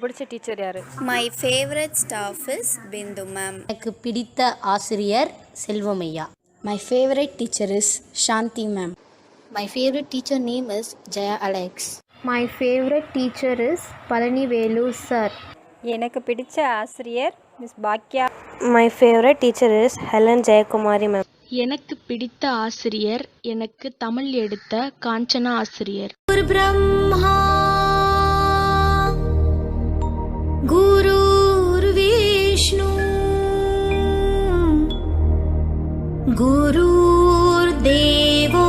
பிடிச்ச டீச்சர் யாரு? My favorite staff is Bindu ma'am. எனக்கு பிடித்த ஆசிரியர் செல்வமையா. My favorite teacher is Shanti ma'am. My favorite teacher name is Jaya Alex. My favorite teacher is Palani Velu sir. எனக்கு பிடிச்ச ஆசிரியர் miss Bhagya. My favorite teacher is Helen Jayakumari ma'am. எனக்கு பிடித்த ஆசிரியர் எனக்கு தமிழ் எடுத்த காஞ்சனா ஆசிரியர். Guru Brahma Guru Vishnu Guru Devo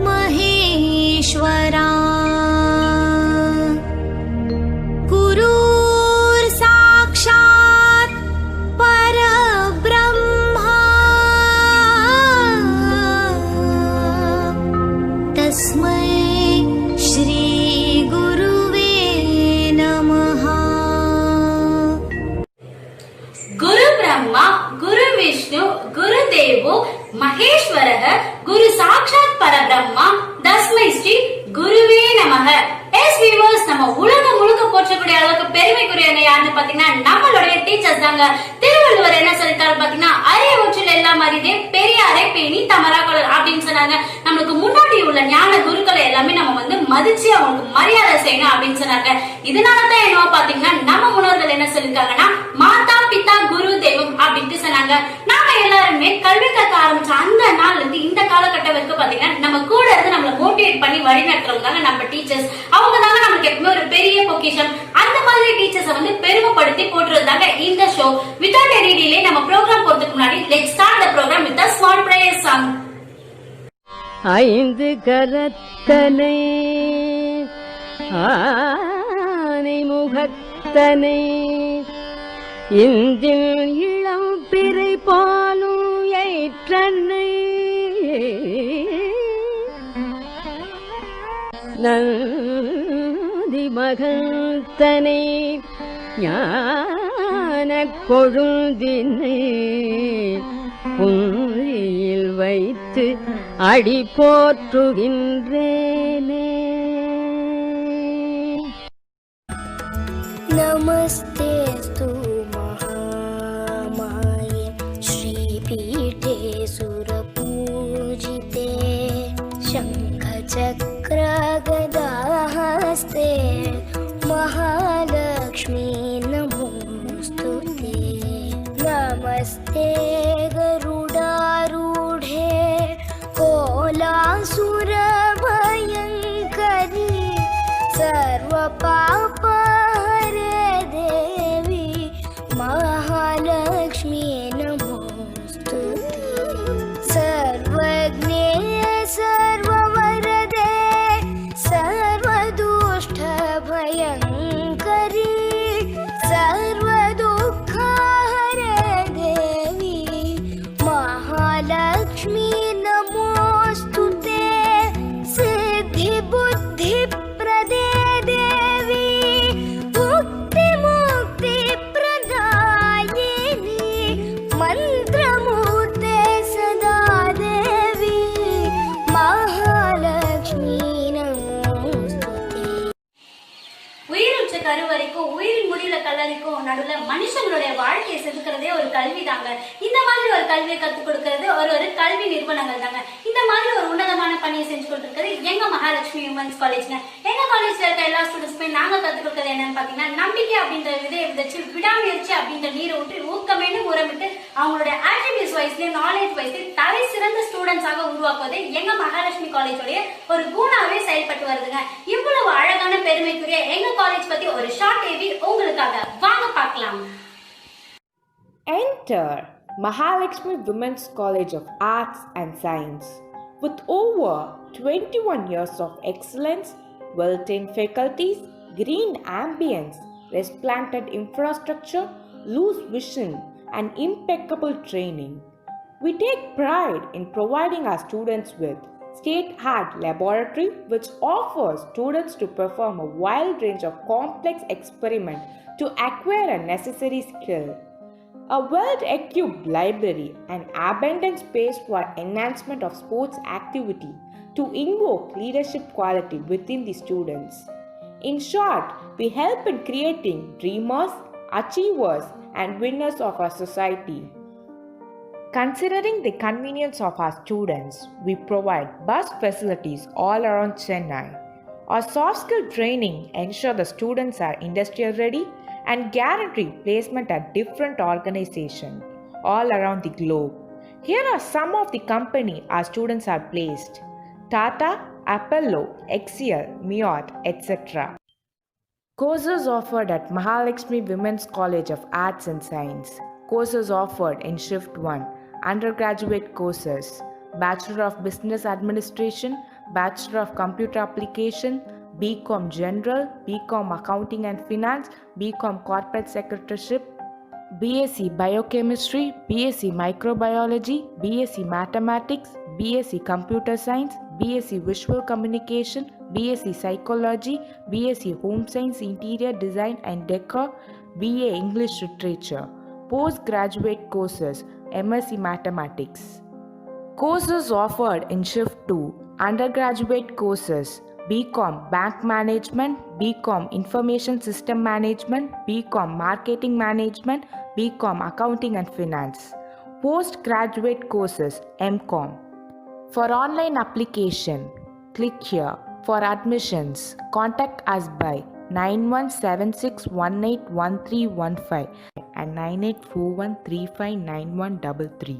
Maheshwara Guru Sakshat Parabrahma Tasmai Shri Guruve Namaha. गुरु ब्रह्मा गुरु विष्णु गुरु देवो महेश्वरः गुरु साक्षात् परब्रह्मा तस्मै श्री குருவே நமக. எஸ் வியூவர்ஸ், நம்ம உலகம் முழுக்க போற்றக்கூடிய அளவுக்கு பெருமைக்குரியவங்க யாருன்னு பாத்தீங்கன்னா நம்மளுடைய டீச்சர்ஸ் தாங்க. திருவள்ளுவர் என்ன சொல்லிட்டாரு பாத்தீங்கன்னா, அரிய ஒற்றில் எல்லாம் அறிதே பெரியாரை பேணி தமரா கொள்ளல் அப்படின்னு சொன்னாங்க. நம்மளுக்கு முன்னாடி உள்ள ஞான குருக்களை எல்லாமே நம்ம மதிச்சு அவங்களுக்கு மரியாதை செய்யணும் அப்படின்னு சொன்னாங்க. இதனாலதான் என்னவோ பாத்தீங்கன்னா நம்ம முன்னோர்கள் என்ன சொல்லிருக்காங்கன்னா, மாதா பிதா குரு தெய்வம் அப்படின்ட்டு சொன்னாங்க. நாம எல்லாருமே கல்வி கற்க ஆரம்பிச்ச அந்த நாள்ல இருந்து இந்த காலகட்டம் வரைக்கும் பாத்தீங்கன்னா நம்ம கூட இருந்து நம்மளை மோட்டிவேட் பண்ணி வழிநடத்துறவங்க தாங்க நம்ம டீச்சர்ஸ். அவங்க தாங்க நமக்கு எப்பவுமே ஒரு பெரிய பொக்கிஷம். அந்த மாதிரி டீச்சர்ஸை பெருமைப்படுத்தி போட்டுறதுதாங்க இந்த ஷோ. வித்வுட் எனி டிலே நம்ம ப்ரோக்ராம் போறதுக்கு முன்னாடி let's start the programme with a small prayer song. ஐந்து கரத்தனை ஆனை முகத்தனை இந்தில் இளம் பிறை பாலும் ஏற்றனை நந்தி மகத்தனை ஞான கொழுந்தினை புந்தியில் வைத்து அடி போற்றுகின்றேனே. Namastestu Mahamaye Shripite Surapujite Shankha Chakra Gadahaste Mahalakshmi Namostute. Namaste Garudarudhe Kolasura Bhayankari Sarva Papa Devi Mahalakshmi Namostute. Sarvagне Sarvavarade Sarvadushta Bhayankari Sarvadukhahare Devi Mahalakshmi Namostute. Siddhi Buddhi Prade Devi Mukti Mukti Pradayini Mantramurte Sada Devi Mahalakshmi Namostute. உயிருற்ற கருவறைக்கும் உயிரின் முடிவுல கல்லறைக்கும் நடுவுல மனுஷங்களுடைய வாழ்க்கையை செதுக்கிறதே ஒரு கல்வி தாங்க. இந்த மாதிரி ஒரு கல்வியை கத்துக் கொடுக்கறது ஒரு கல்வி நிறுவனங்கள் தாங்க. இந்த மாதிரி ஒரு உன்னதமான பணியை செஞ்சு கொடுத்துருக்கிறது எங்க மகாலட்சுமி உமன்ஸ் காலேஜ்ங்க. எங்க காலேஜ்ல இருக்க எல்லா ஸ்டூடெண்ட்ஸ்மே நாங்க கத்துக் கொடுக்கறது என்னன்னு பாத்தீங்கன்னா, நம்பிக்கை அப்படின்ற விதையை விதைச்சு விடாமுயற்சி அப்படின்ற நீரை விட்டு ஊக்கமேனு உரமிட்டு அவங்களுடைய ஆக்டிவிட்டிஸ் வைஸ்லயும் நாலேஜ் வைஸ்லயும் தலை சிறந்த ஸ்டூடெண்ட்ஸாக உருவாக்குவது எங்க மகாலட்சுமி காலேஜோடைய ஒரு குணாவே செயல்பட்டு வருதுங்க. இவ்வளவு அழகான பெருமைக்குரிய எங்க காலேஜ் பத்தி ஒரு ஷார்ட் ஏவி உங்களுக்காக வாங்க பார்க்கலாம். Enter Mahalakshmi Women's College of Arts and Science. With over 21 years of excellence, well-trained faculties, green ambience, resplendent infrastructure, loose vision, and impeccable training, we take pride in providing our students with state-of-the-art laboratory which offers students to perform a wide range of complex experiments to acquire a necessary skill. A well-equipped library and abundant space for enhancement of sports activity to invoke leadership quality within the students. In short, we help in creating dreamers, achievers, and winners of our society. Considering the convenience of our students, we provide bus facilities all around Chennai. Our soft skill training ensure the students are industrial ready and guarantee placement at different organizations all around the globe. Here are some of the companies our students are placed: Tata, Apollo, Excel, Miot, etc. Courses offered at Mahalakshmi Women's College of Arts and Science. Courses offered in Shift 1. Undergraduate courses: Bachelor of Business Administration, Bachelor of Computer Application, BCom General, BCom Accounting and Finance, BCom Corporate Secretaryship, BSc Biochemistry, BSc Microbiology, BSc Mathematics, BSc Computer Science, BSc Visual Communication, BSc Psychology, BSc Home Science, Interior Design and Decor, BA English Literature. Postgraduate courses: MSc Mathematics. Courses offered in Shift 2. Undergraduate courses: BCom Bank Management, BCom Information System Management, BCom Marketing Management, BCom Accounting and Finance. Postgraduate courses: MCom. For online application, click here. For admissions, contact us by 9176181315 and 9841359133.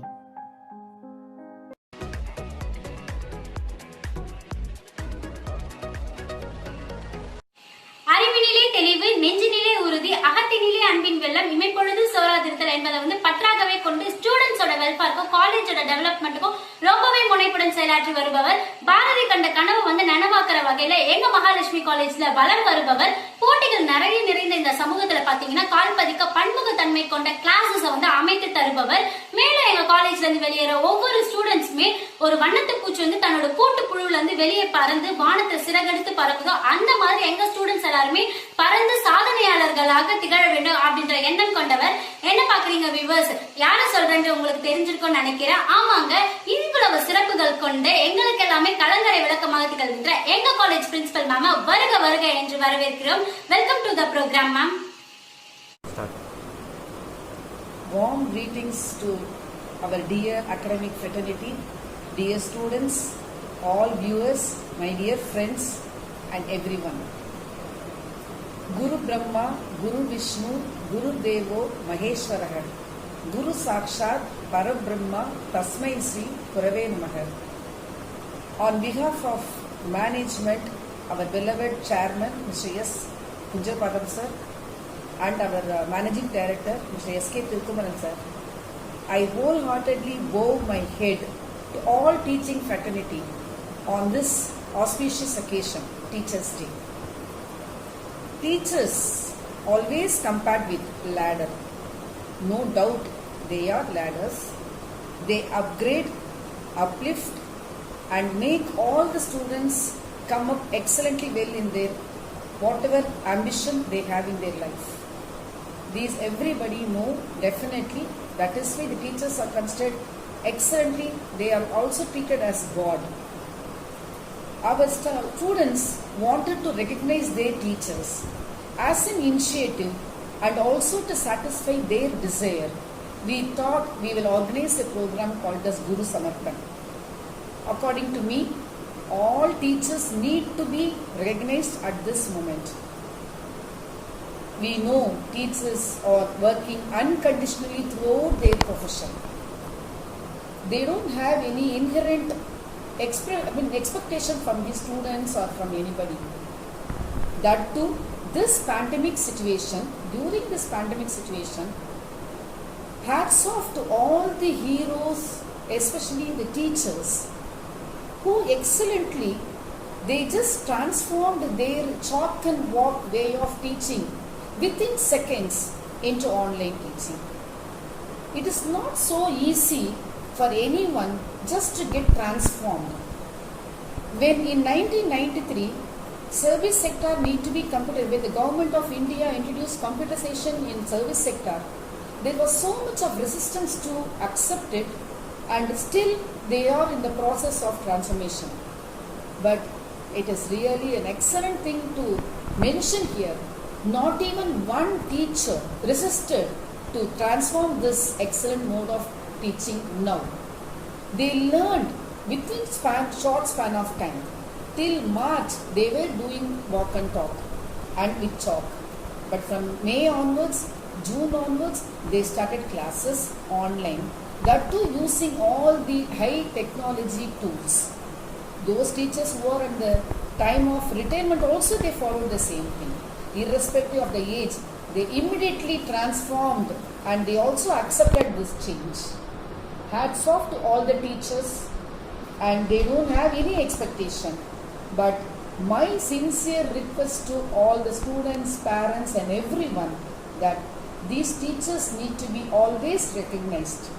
அறிவினிலே தெளிவு, நெஞ்சினிலே உறுதி, அகத்தினிலே அன்பின் வெள்ளம், இமைப்பொழுது சோராதிருத்தல் என்பதை பற்றாகவே கொண்டு ஸ்டூடெண்ட்ஸோட வெல்ஃபேருக்கும் காலேஜோட டெவலப்மெண்ட்டுக்கும் ரொம்பவே முனைப்புடன் செயலாற்றி வருபவர். பாரதி கண்ட கனவு நனவாக்குற வகையில எங்க மகாலட்சுமி காலேஜ்ல வளர் வருபவர். போட்டிகள் நிறைய நிறைந்த இந்த சமூகத்துல பாத்தீங்கன்னா கால்பதிக்க பன்முகத்தன்மை கொண்ட கிளாஸஸ் அமைத்து தருபவர். மேலும் எங்க காலேஜ்ல இருந்து வெளியேற ஒவ்வொரு ஸ்டூடெண்ட்ஸுமே ஒரு வண்ணத்து பூச்சி தன்னோட கூட்டு புழுல இருந்து வெளியே பறந்து வானத்தை சிறகெடுத்து பறக்குதோ அந்த மாதிரி எங்க ஸ்டூடெண்ட்ஸ் எல்லாருமே பறந்து சாதனையாளர்களாக திகழ வேண்டும் அப்படின்ற எண்ணம் கொண்டவர். என்ன பாக்குறீங்க வியூவர்ஸ்? யார சொல்றேன்னு உங்களுக்கு தெரிஞ்சிருக்கும்னு நினைக்கிறேன். ஆமாங்க, இவ்வளவு சிறப்புகள் கொண்டு எங்களுக்கு எல்லாமே கலங்கரை விளக்கமாக திகழ்கின்ற எங்க காலேஜ் பிரின்சிபல் மேம் வருக வருக என்று வரவேற்கிறோம். Welcome to the programme ma'am. Warm greetings to our dear academic fraternity, dear students, all viewers, my dear friends and everyone. Guru Brahma, Guru Vishnu, Guru Devo Maheshwaraha, Guru Sakshat Parabrahma Tasmai Sri Gurave Namaha. On behalf of management, our beloved chairman Mr. S. Kunjapadam sir and our managing director Mr. S.K. Tirkumaran sir, I wholeheartedly bow my head to all teaching fraternity on this auspicious occasion, Teachers' Day. Teachers always compared with ladder. No doubt they are ladders. They upgrade, uplift and make all the students come up excellently well in their whatever ambition they have in their life. These everybody know definitely. That is why the teachers are considered excellently. They are also treated as God. Our students wanted to recognize their teachers as an initiative and also to satisfy their desire. We thought we will organize a program called as Guru Samarpan. According to me, all teachers need to be recognized at this moment. We know teachers are working unconditionally throughout their profession. They don't have any inherent expectation from the students or from anybody. That too, during this pandemic situation, hats off to all the heroes, especially the teachers, who excellently, they just transformed their chalk and walk way of teaching within seconds into online teaching. It is not so easy for anyone just to get transformed. When in 1993, service sector need to be computer, when the government of India introduced computerization in service sector, there was so much of resistance to accept it, and still they are in the process of transformation. But it is really an excellent thing to mentioned here, not even one teacher resisted to transform this excellent mode of teaching now. They learned within short span of time. Till March, they were doing walk and talk and with chalk. But from May onwards, June onwards, they started classes online. That too using all the high technology tools. Those teachers who are in the time of retirement also they followed the same thing. Irrespective of the age, they immediately transformed and they also accepted this change. Hats off to all the teachers, and they don't have any expectation. But my sincere request to all the students, parents and everyone that these teachers need to be always recognized.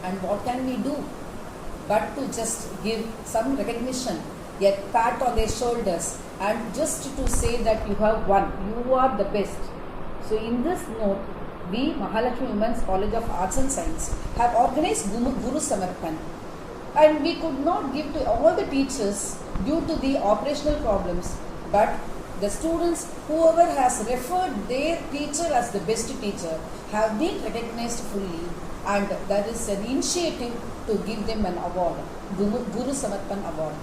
And what can we do but to just give some recognition, a pat on their shoulders, and just to say that you have won, you are the best. So in this note, we Mahalakshmi Women's College of Arts and Science have organized Guru Samarpan, and we could not give to all the teachers due to the operational problems, but the students, whoever has referred their teacher as the best teacher, have been recognized fully, and that is an initiative to give them an award, Guru Samarpan Award.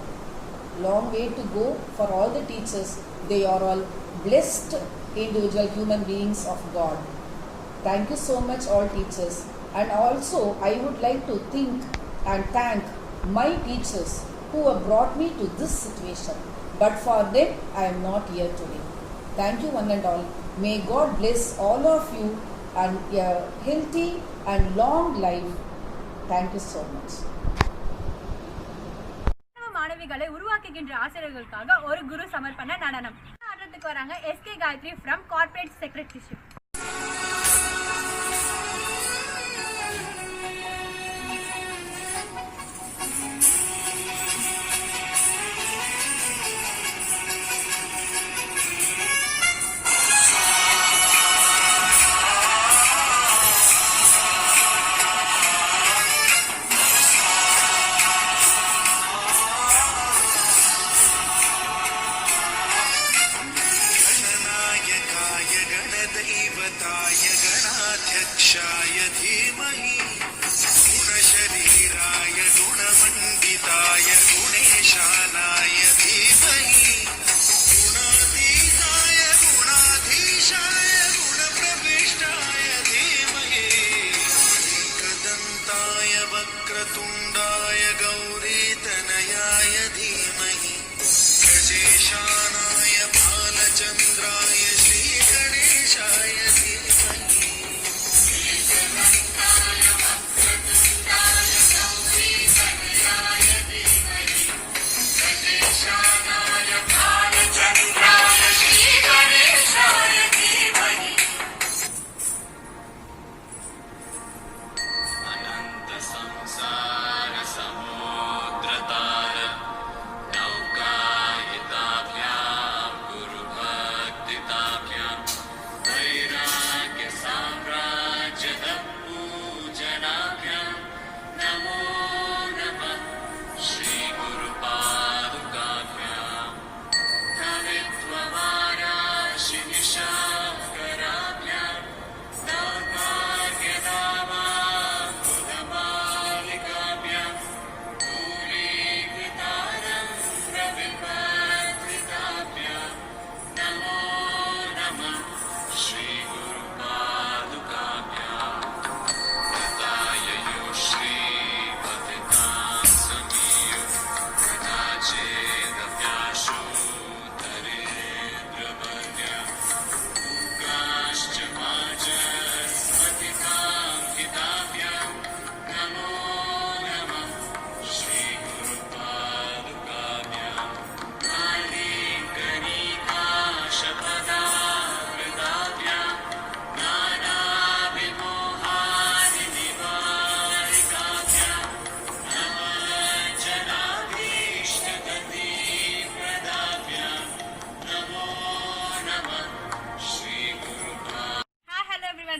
Long way to go for all the teachers. They are all blessed individual human beings of God. Thank you so much all teachers. And also I would like to think and thank my teachers who have brought me to this situation. But for them I am not here today. Thank you one and all. May God bless all of you and a healthy and long life. Thank you so much. மாணவிகளை உருவாக்குகின்ற ஆசிரியர்களுக்காக ஒரு குரு சமர்ப்பண நடனம் ஆடுறதுக்கு வராங்க SK Gayathri from corporate secretaryship.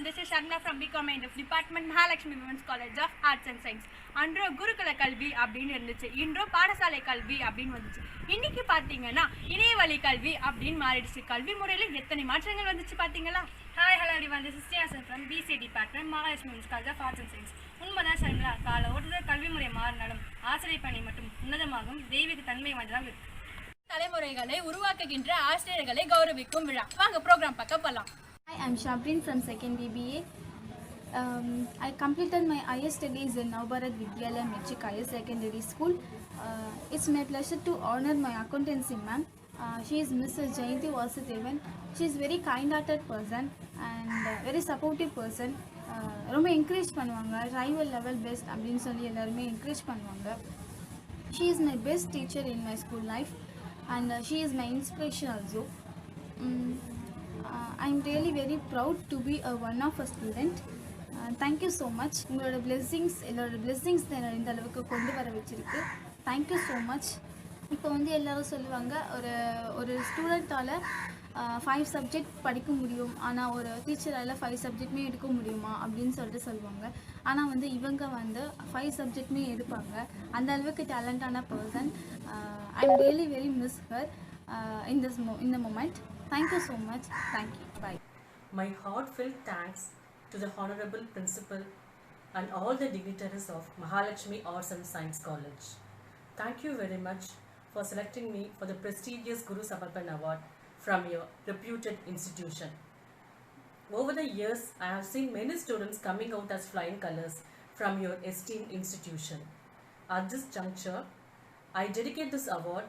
This is Shagna from BCom Department Mahalakshmi Women's College of arts and science. அன்றோ குருகுல கல்வி அப்படின்னு இருந்துச்சு, இன்றோ பாடசாலை கல்வி அப்படின்னு வந்துச்சு. இன்னைக்கு பார்த்தீங்கன்னா இணையவழி கல்வி அப்படின்னு மாறிடுச்சு. கல்வி முறையில் எத்தனை மாற்றங்கள் வந்துச்சு பார்த்தீங்களா? Hi hello everyone, this is Srihasan from BCA Department, Mahalakshmi Women's College of Arts and Science. உண்மைதான் சரிங்களா? கால ஓட்டுதல் கல்வி முறை மாறினாலும் ஆசிரியர் பணி மட்டும் உன்னதமாகவும் தெய்வீக தன்மை வாய்ந்ததாக இருக்கு. தலைமுறைகளை உருவாக்குகின்ற ஆசிரியர்களை கௌரவிக்கும் விழா. வாங்க ப்ரோக்ராம் பார்க்க போகலாம். Hi, I'm Shabrin from 2nd BBA. I completed my higher studies in Navbharat Vidyalaya Metric Higher Secondary School. It's my pleasure to honor my accountancy ma'am. She is Mrs. Jayanti Vasudevan. She is very kind-hearted person and very supportive person. ரொம்ப encourage பண்ணுவாங்க. Rival level best அப்படின்னு சொல்லி எல்லாருமே encourage பண்ணுவாங்க. She is my best teacher in my school life and she is my inspiration also. I'm really very proud to be one of a student. Thank you so much. உங்களோட blessings, எல்லாரோட blessings தான் இந்த அளவுக்கு கொண்டு வர வச்சிருக்கு. Thank you so much. இப்போ வந்து எல்லாரும் சொல்லுவாங்க ஒரு ஸ்டூடெண்ட்டால் 5 சப்ஜெக்ட் படிக்க முடியும், ஆனால் ஒரு டீச்சரால் 5 சப்ஜெக்ட்மே எடுக்க முடியுமா அப்படின்னு சொல்லுவாங்க. ஆனால் வந்து இவங்க வந்து 5 சப்ஜெக்ட்மே எடுப்பாங்க. அந்த அளவுக்கு டேலண்டான person. I am really very miss her in the moment. Thank you so much. Thank you. Bye. My heartfelt thanks to the Honorable Principal and all the dignitaries of Mahalakshmi Arts and Science College. Thank you very much for selecting me for the prestigious Guru Samarpan Award from your reputed institution. Over the years, I have seen many students coming out as flying colors from your esteemed institution. At this juncture, I dedicate this award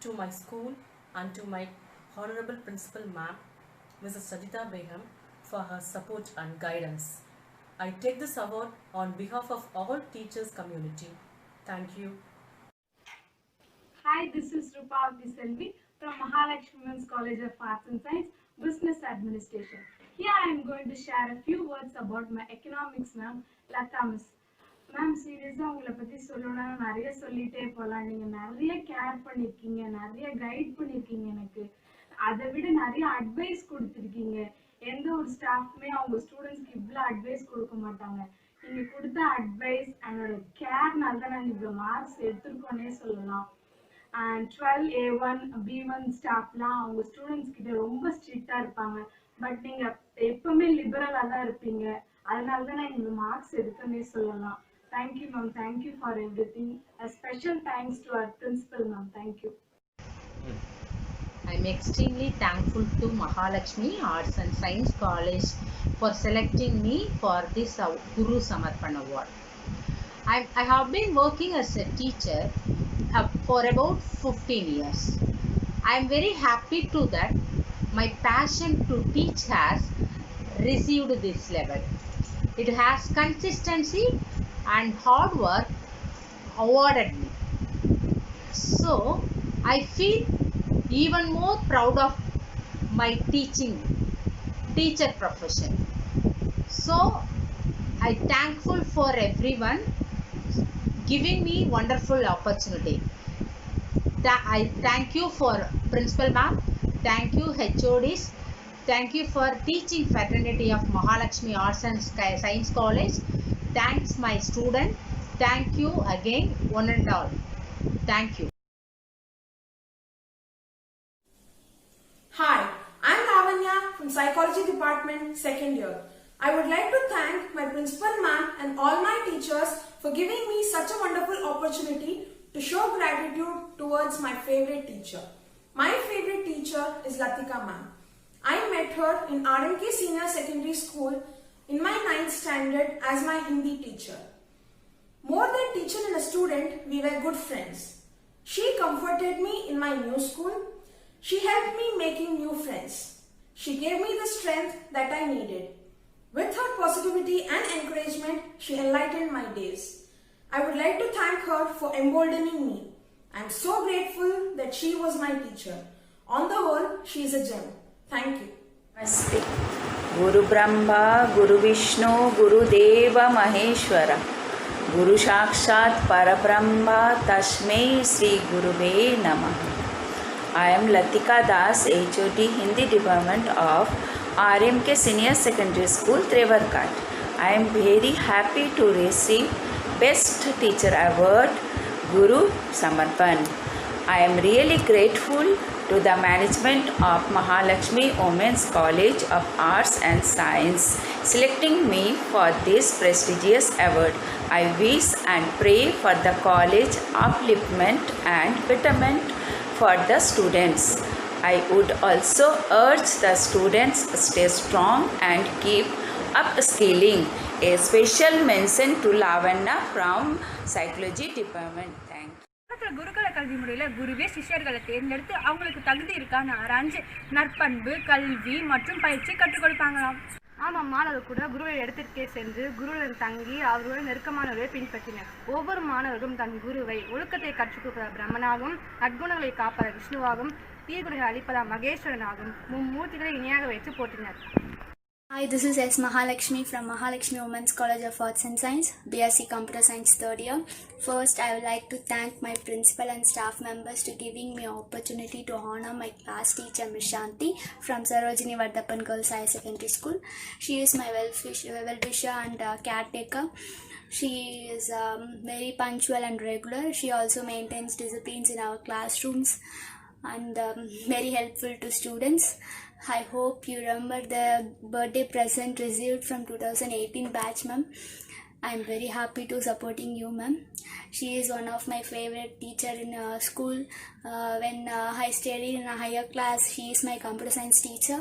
to my school and to my Honorable Principal Ma'am, Mrs. Sajita Begum, for her support and guidance. I take this award on behalf of all teachers community. Thank you. Hi, this is Rupavati Selvi from Mahalakshmi Women's College of Arts and Science, Business Administration. Here I am going to share a few words about my economics ma'am, Lata Miss. Ma'am சீரியஸாக உங்களை பற்றி சொல்லணும்னா நிறைய சொல்லிகிட்டே போகலாம். நீங்கள் நிறைய care பண்ணியிருக்கீங்க, நிறைய கைட் பண்ணியிருக்கீங்க, எனக்கு அதை விட நிறைய அட்வைஸ் கொடுத்துருக்கீங்க. எந்த ஒரு ஸ்டாஃப்மே அவங்க ஸ்டூடெண்ட்ஸ்க்கு இவ்வளோ அட்வைஸ் கொடுக்க மாட்டாங்க. நீங்கள் கொடுத்த அட்வைஸ் என்னோட கேர்னால தான் நாங்கள் இவ்வளோ மார்க்ஸ் எடுத்துருக்கோன்னே சொல்லலாம். அண்ட் 12A1 B1 ஸ்டாஃப்லாம் அவங்க ஸ்டூடெண்ட்ஸ் கிட்ட ரொம்ப ஸ்ட்ரிக்டாக இருப்பாங்க. பட் நீங்கள் எப்பவுமே லிபரலாக தான் இருப்பீங்க. அதனால தான் நான் இந்த மார்க்ஸ் எடுக்கன்னே சொல்லலாம். Thank you ma'am, thank you for everything. A special thanks to our principal ma'am. Thank you. I am extremely thankful to Mahalakshmi Arts and Science College for selecting me for this Guru Samarpan Award. I have been working as a teacher for about 15 years. I am very happy to that my passion to teach has received this level. It has consistency and hard work awarded me. So I feel even more proud of my teacher profession. So I thankful for everyone giving me wonderful opportunity. I thank you for Principal Ma'am, thank you HODs, thank you for teaching fraternity of Mahalakshmi Arts and Science College. Thanks my student. Thank you again, one and all. Thank you. Hi, I'm Lavanya from Psychology Department, 2nd year. I would like to thank my principal ma'am and all my teachers for giving me such a wonderful opportunity to show gratitude towards my favorite teacher. My favorite teacher is Latika ma'am. I met her in RMK Senior Secondary School in my 9th standard as my Hindi teacher. More than teacher and a student, we were good friends. She comforted me in my new school. She helped me making new friends. She gave me the strength that I needed. With her positivity and encouragement, she enlightened my days. I would like to thank her for emboldening me. I am so grateful that she was my teacher. On the whole, she is a gem. Thank you. नमस्ते. गुरु ब्रह्मा गुरु विष्णु गुरुदेव महेश्वर गुरु साक्षात् परब्रह्म तस्मै श्री गुरुवे नमः. I am Latika Das, HOD Hindi Department of RMK Senior Secondary School, Trevarkat. I am very happy to receive Best Teacher Award, Guru Samarpan. I am really grateful to the management of Mahalakshmi Women's College of Arts and Science selecting me for this prestigious award. I wish and pray for the college upliftment and betterment for the students. I would also urge the students to stay strong and keep upskilling. A special mention to Lavanya from Psychology Department. Thank you. குருகுல கல்வி முறையில் குருவே சிஷ்யர்களை தேர்ந்தெடுத்து அவங்களுக்கு தகுதி இருக்கான்னு ஆராய்ஞ்சு நற்பண்பு கல்வி மற்றும் பயிற்சி கற்றுக் கொடுப்பாங்களாம். ஆமாம், மாணவர் கூட குருவை இடத்திற்கே சென்று குருவுடன் தங்கி அவர்களுடன் நெருக்கமானவரை பின்பற்றினர். ஒவ்வொரு மாணவர்களும் தன் குருவை ஒழுக்கத்தை கற்றுக் கொடுப்பதா பிரம்மனாகவும், நற்குணங்களை காப்பதா விஷ்ணுவாகவும், தீர்குணங்களை அளிப்பதா மகேஸ்வரனாகவும் மும்மூர்த்திகளை இணையாக வைத்து போற்றினர். Hi, this is S. Mahalakshmi from Mahalakshmi Women's College of Arts and Science, BSc Computer Science 3rd year. First, I would like to thank my principal and staff members to giving me an opportunity to honor my class teacher, Ms. Shanti, from Sarojini Vardappan Girls Higher Secondary School. She is my well-wisher and caretaker. She is very punctual and regular. She also maintains disciplines in our classrooms and very helpful to students. I hope you remember the birthday present received from 2018 batch, ma'am. I am very happy to supporting you, ma'am. She is one of my favorite teacher in school. When I studied in a higher class, she is my computer science teacher.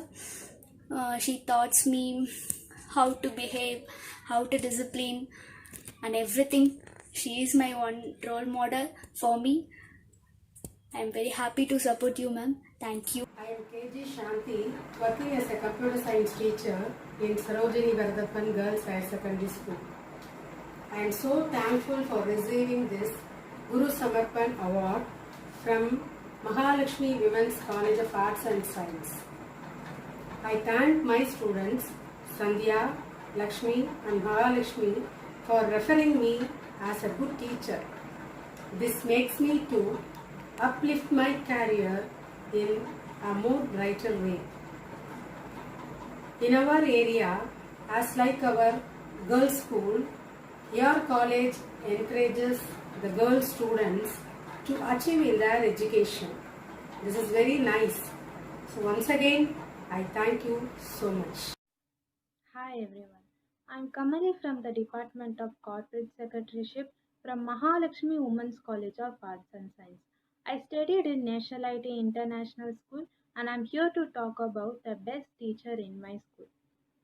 She taught me how to behave, how to discipline and everything. She is my one role model for me. I am very happy to support you, ma'am. Thank you. I am KG Shanti, working as a computer science teacher in Sarojini Vardappan Girls Higher Secondary School. I am so thankful for receiving this Guru Samarpan Award from Mahalakshmi Women's College of Arts and Science. I thank my students Sandhya, Lakshmi and Mahalakshmi for referring me as a good teacher. This makes me to uplift my career in a more brighter way. In our area, as like our girls' school, your college encourages the girl students to achieve in their education. This is very nice. So once again, I thank you so much. Hi everyone, I am Kamali from the Department of Corporate Secretaryship from Mahalakshmi Women's College of Arts and Science. I studied in National IT International School and I am here to talk about the best teacher in my school,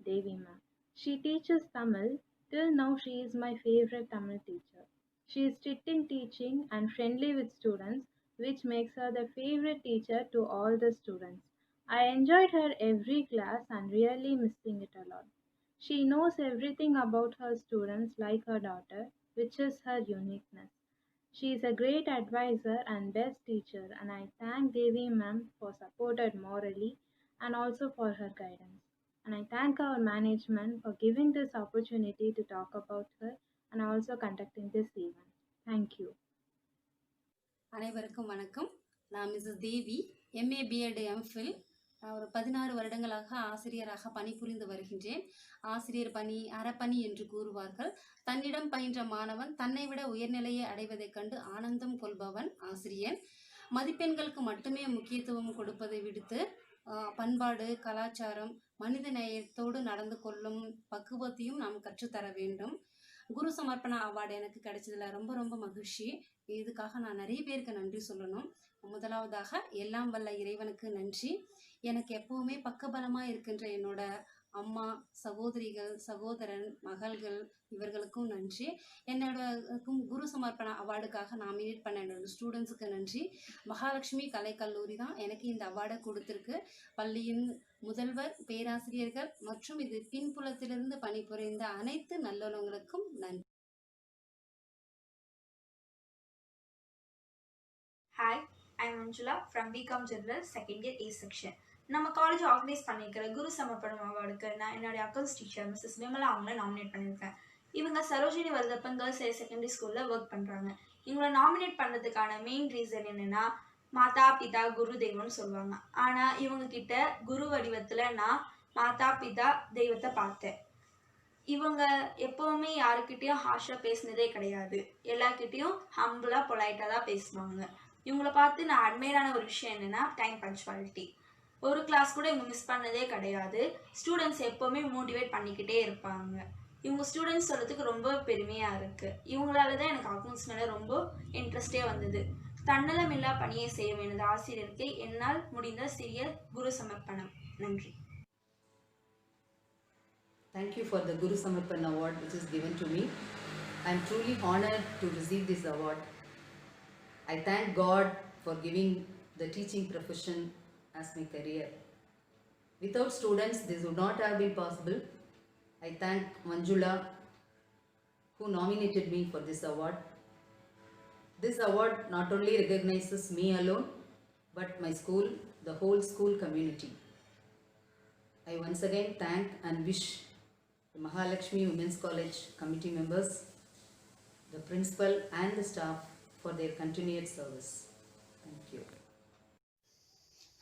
Devi ma'am. She teaches Tamil. Till now she is my favorite Tamil teacher. She is strict in teaching and friendly with students, which makes her the favorite teacher to all the students. I enjoyed her every class and really missing it a lot. She knows everything about her students like her daughter, which is her uniqueness. She is a great advisor and best teacher, and I thank Devi ma'am for supported morally and also for her guidance. And I thank our management for giving this opportunity to talk about her and also conducting this event. Thank you. அனைவருக்கும் வணக்கம். நான் Mrs தேவி, MA BEd MPhil. நான் ஒரு 16 வருடங்களாக ஆசிரியராக பணிபுரிந்து வருகின்றேன். ஆசிரியர் பணி அறப்பணி என்று கூறுவார்கள். தன்னிடம் பயின்ற மாணவன் தன்னை விட உயர்நிலையை அடைவதைக் கண்டு ஆனந்தம் கொள்பவன் ஆசிரியர். மதிப்பெண்களுக்கு மட்டுமே முக்கியத்துவம் கொடுப்பதை விடுத்து பண்பாடு, கலாச்சாரம், மனித நேயத்தோடு நடந்து கொள்ளும் பக்குவத்தையும் நாம் கற்றுத்தர வேண்டும். குரு சமர்ப்பண அவார்டு எனக்கு கிடைச்சதுல ரொம்ப ரொம்ப மகிழ்ச்சி. இதுக்காக நான் நிறைய பேருக்கு நன்றி சொல்லணும். முதலாவதாக எல்லாம் வல்ல இறைவனுக்கு நன்றி. எனக்கு எப்பவுமே பக்கபலமாக இருக்கின்ற என்னோட அம்மா, சகோதரிகள், சகோதரன், மகள்கள் இவர்களுக்கும் நன்றி. என்னோட குரு சமர்ப்பண அவார்டுக்காக நாமினேட் பண்ண என்னோட ஸ்டூடெண்ட்ஸுக்கு நன்றி. மகாலட்சுமி கலைக்கல்லூரி தான் எனக்கு இந்த அவார்டை கொடுத்துருக்கு. பள்ளியின் முதல்வர், பேராசிரியர்கள் மற்றும் இது பின்புலத்திலிருந்து பணிபுரிந்த அனைத்து நல்லவங்களுக்கும் நன்றி. Hi, I'm Manjula from BCom General Second Year A Section. நம்ம காலேஜ் ஆர்கனைஸ் பண்ணியிருக்கிற குரு சமர்ப்பணம் அவார்டுக்கு நான் என்னுடைய அக்கௌண்ட்ஸ் டீச்சர் மிஸ்ஸஸ் விமலா அவங்கள நாமினேட் பண்ணியிருக்கேன். இவங்க சரோஜினி வர்தப்பன் கேர்ள்ஸ் ஹையர் செகண்டரி ஸ்கூலில் ஒர்க் பண்ணுறாங்க. இவங்களை நாமினேட் பண்ணுறதுக்கான மெயின் ரீசன் என்னென்னா, மாதா பிதா குரு தெய்வம்னு சொல்லுவாங்க. ஆனால் இவங்க கிட்ட குரு வடிவத்தில் நான் மாதா பிதா தெய்வத்தை பார்த்தேன். இவங்க எப்போவுமே யாருக்கிட்டேயும் ஹார்ஷாக பேசினதே கிடையாது. எல்லார்கிட்டேயும் ஹம்பிளாக பொலைட்டாக தான் பேசுவாங்க. இவங்களை பார்த்து நான் அட்மையரான ஒரு விஷயம் என்னென்னா டைம் பங்க்சுவாலிட்டி. ஒரு கிளாஸ் கூட இவங்க மிஸ் பண்ணதே கிடையாது. ஸ்டூடெண்ட்ஸ் எப்போவுமே மோட்டிவேட் பண்ணிக்கிட்டே இருப்பாங்க. இவங்க ஸ்டூடெண்ட்ஸ் சொல்கிறதுக்கு ரொம்ப பெருமையாக இருக்குது. இவங்களால தான் எனக்கு அக்கௌண்ட்ஸ் மேலே ரொம்ப இன்ட்ரெஸ்டே வந்தது. தன்னலமில்லா பணியை செய்யும் எனது ஆசிரியருக்கு என்னால் முடிந்த சிறிய குரு சமர்ப்பணம். நன்றி. Thank you for the Guru Samarpan award which is given to me. I am truly honored to receive this award. I thank God for giving the teaching profession as my career. Without students, this would not have been possible. I thank Manjula who nominated me for this award. This award not only recognizes me alone, but my school, the whole school community. I once again thank and wish the Mahalakshmi Women's College committee members, the principal and the staff for their continued service. Thank you.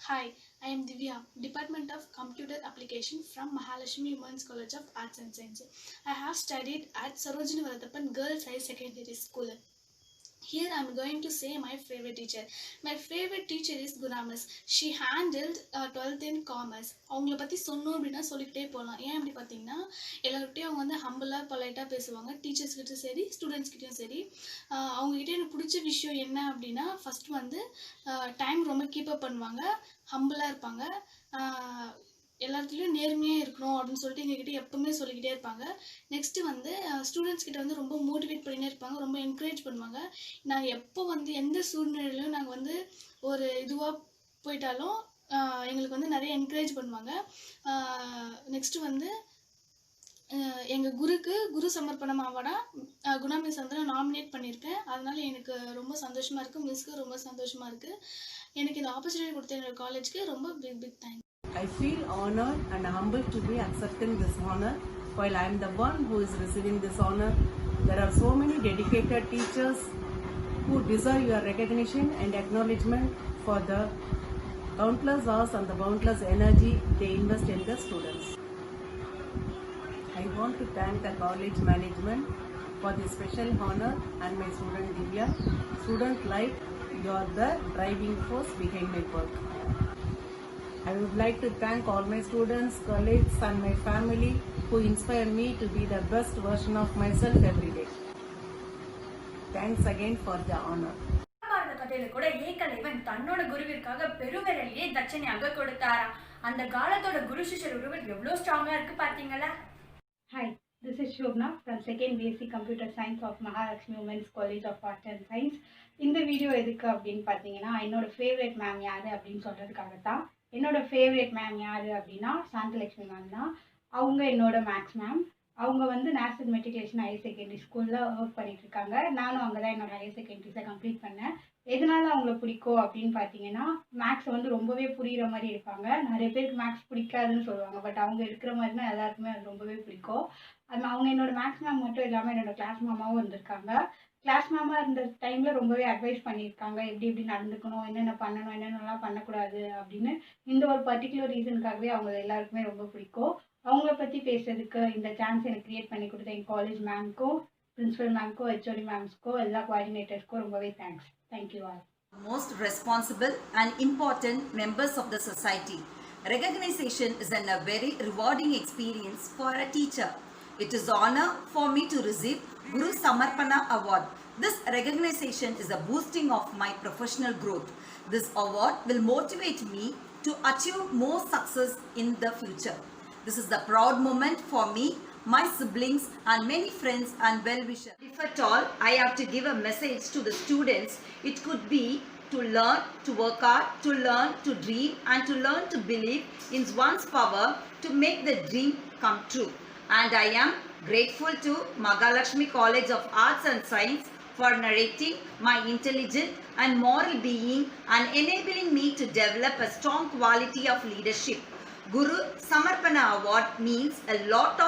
Hi, I am Divya, Department of Computer Application from Mahalakshmi Women's College of Arts and Sciences. I have studied at Sarojini Varadappan Girls High Secondary School. Here I am going to say my favorite teacher. My favorite teacher is Guramis. She handled 12th in commerce. அவங்கள பற்றி சொன்னோம் அப்படின்னா சொல்லிக்கிட்டே போகலாம். ஏன் அப்படி பார்த்தீங்கன்னா எல்லார்கிட்டையும் அவங்க வந்து ஹம்பிளாக பொலைட்டாக பேசுவாங்க. டீச்சர்ஸ்கிட்டையும் சரி ஸ்டூடெண்ட்ஸ்கிட்டையும் சரி. அவங்ககிட்ட எனக்கு பிடிச்ச விஷயம் என்ன அப்படின்னா ஃபஸ்ட்டு வந்து டைம் ரொம்ப கீப்பப் பண்ணுவாங்க, ஹம்பிளாக இருப்பாங்க, எல்லாத்துலேயும் நேர்மையாக இருக்கணும் அப்படின்னு சொல்லிட்டு எங்ககிட்ட எப்பவுமே சொல்லிக்கிட்டே இருப்பாங்க. நெக்ஸ்ட்டு வந்து ஸ்டூடெண்ட்ஸ் கிட்ட வந்து ரொம்ப மோட்டிவேட் பண்ணினே இருப்பாங்க, ரொம்ப என்கரேஜ் பண்ணுவாங்க. நாங்கள் எப்போ வந்து எந்த சூழ்நிலையிலையும் நாங்கள் வந்து ஒரு இதுவாக போயிட்டாலும் எங்களுக்கு வந்து நிறைய என்கரேஜ் பண்ணுவாங்க. நெக்ஸ்ட்டு வந்து எங்கள் குரு சமர்ப்பணம் அவார்டாக குணா மிஸ் வந்து நான் நாமினேட் பண்ணியிருக்கேன். அதனால எனக்கு ரொம்ப சந்தோஷமாக இருக்குது, மிஸ்க்கு ரொம்ப சந்தோஷமாக இருக்குது. எனக்கு இந்த ஆப்பர்ச்சுனிட்டி கொடுத்த என்னோட காலேஜ்க்கு ரொம்ப big thanks. I feel honored and humbled to be accepting this honor. While I am the one who is receiving this honor, there are so many dedicated teachers who deserve your recognition and acknowledgement for the countless hours and the boundless energy they invest in the students. I want to thank the college management for this special honor and my student Divya. Student life, you are the driving force behind my work. I would like to thank all my students, colleagues and my family who inspire me to be the best version of myself every day. Thanks again for the honor. Mahabharata கதையில கூட ஏகலைவன் தன்னோட குருவிற்காக பெருவிரலையே தட்சணையாக கொடுத்தாராம். அந்த காலத்தோட குரு சிஷ்யர் உறவு எவ்வளவு ஸ்ட்ராங்கா இருக்கு பாத்தீங்களா? Hi, this is Shobna from 2nd BSc Computer Science of Mahalakshmi Women's College of Arts and Science. இந்த வீடியோ எதுக்கு அப்படின்னு பார்த்தீங்கன்னா என்னோட ஃபேவரட் மேம் யார் அப்படின்னு சொல்கிறதுக்காக தான். என்னோட ஃபேவரட் மேம் யார் அப்படின்னா சாந்தலட்சுமி மேம் தான். அவங்க என்னோட மேக்ஸ் மேம். அவங்க வந்து நேஷனல் மெட்ரிகுலேஷன் ஹையர் செகண்டரி ஸ்கூலில் ஒர்க் பண்ணிட்டு இருக்காங்க. நானும் அங்கே தான் என்னோட ஹையர் செகண்டரிஸை கம்ப்ளீட் பண்ணேன். எதனால அவங்கள பிடிக்கும் அப்படின்னு பார்த்தீங்கன்னா மேக்ஸ் வந்து ரொம்பவே புரிகிற மாதிரி இருப்பாங்க. நிறைய பேருக்கு மேக்ஸ் பிடிக்காதுன்னு சொல்லுவாங்க, பட் அவங்க இருக்கிற மாதிரினா எல்லாருக்குமே அது ரொம்பவே பிடிக்கும். அவங்க என்னோட மேக்ஸ் மேம் மட்டும் இல்லாமல் என்னோட கிளாஸ் மேமாவும் இருந்திருக்காங்க. கிளாஸ் மேமாக இருந்த டைமில் ரொம்பவே அட்வைஸ் பண்ணியிருக்காங்க, எப்படி நடந்துக்கணும், என்னென்ன பண்ணணும், என்னென்னலாம் பண்ணக்கூடாது அப்படின்னு. இந்த ஒரு பர்டிகுலர் ரீசனுக்காகவே அவங்க எல்லாருக்குமே ரொம்ப பிடிக்கும். அவங்கள பற்றி பேசுறதுக்கு இந்த சான்ஸ் எனக்கு கிரியேட் பண்ணி கொடுத்த எங்கள் காலேஜ் மேம்க்கும், பிரின்சிபல் மேம்க்கும், HOD மேம்ஸ்க்கும், எல்லா கோஆர்டினேட்டர்ஸ்க்கும் ரொம்பவே thanks. Thank you all. Most responsible and important members of the society. Recognition is a very rewarding experience for a teacher. It is honor for me to receive Guru Samarpana Award. This recognition is a boosting of my professional growth. This award will motivate me to achieve more success in the future. This is the proud moment for me, my siblings and many friends and well-wishers. If at all I have to give a message to the students, it could be to learn to work hard, to learn to dream and to learn to believe in one's power to make the dream come true. And I am grateful to Mahalakshmi College of Arts and Science for narrating my intelligent and moral being and enabling me to develop a strong quality of leadership. Guru Samarpana Award means a lot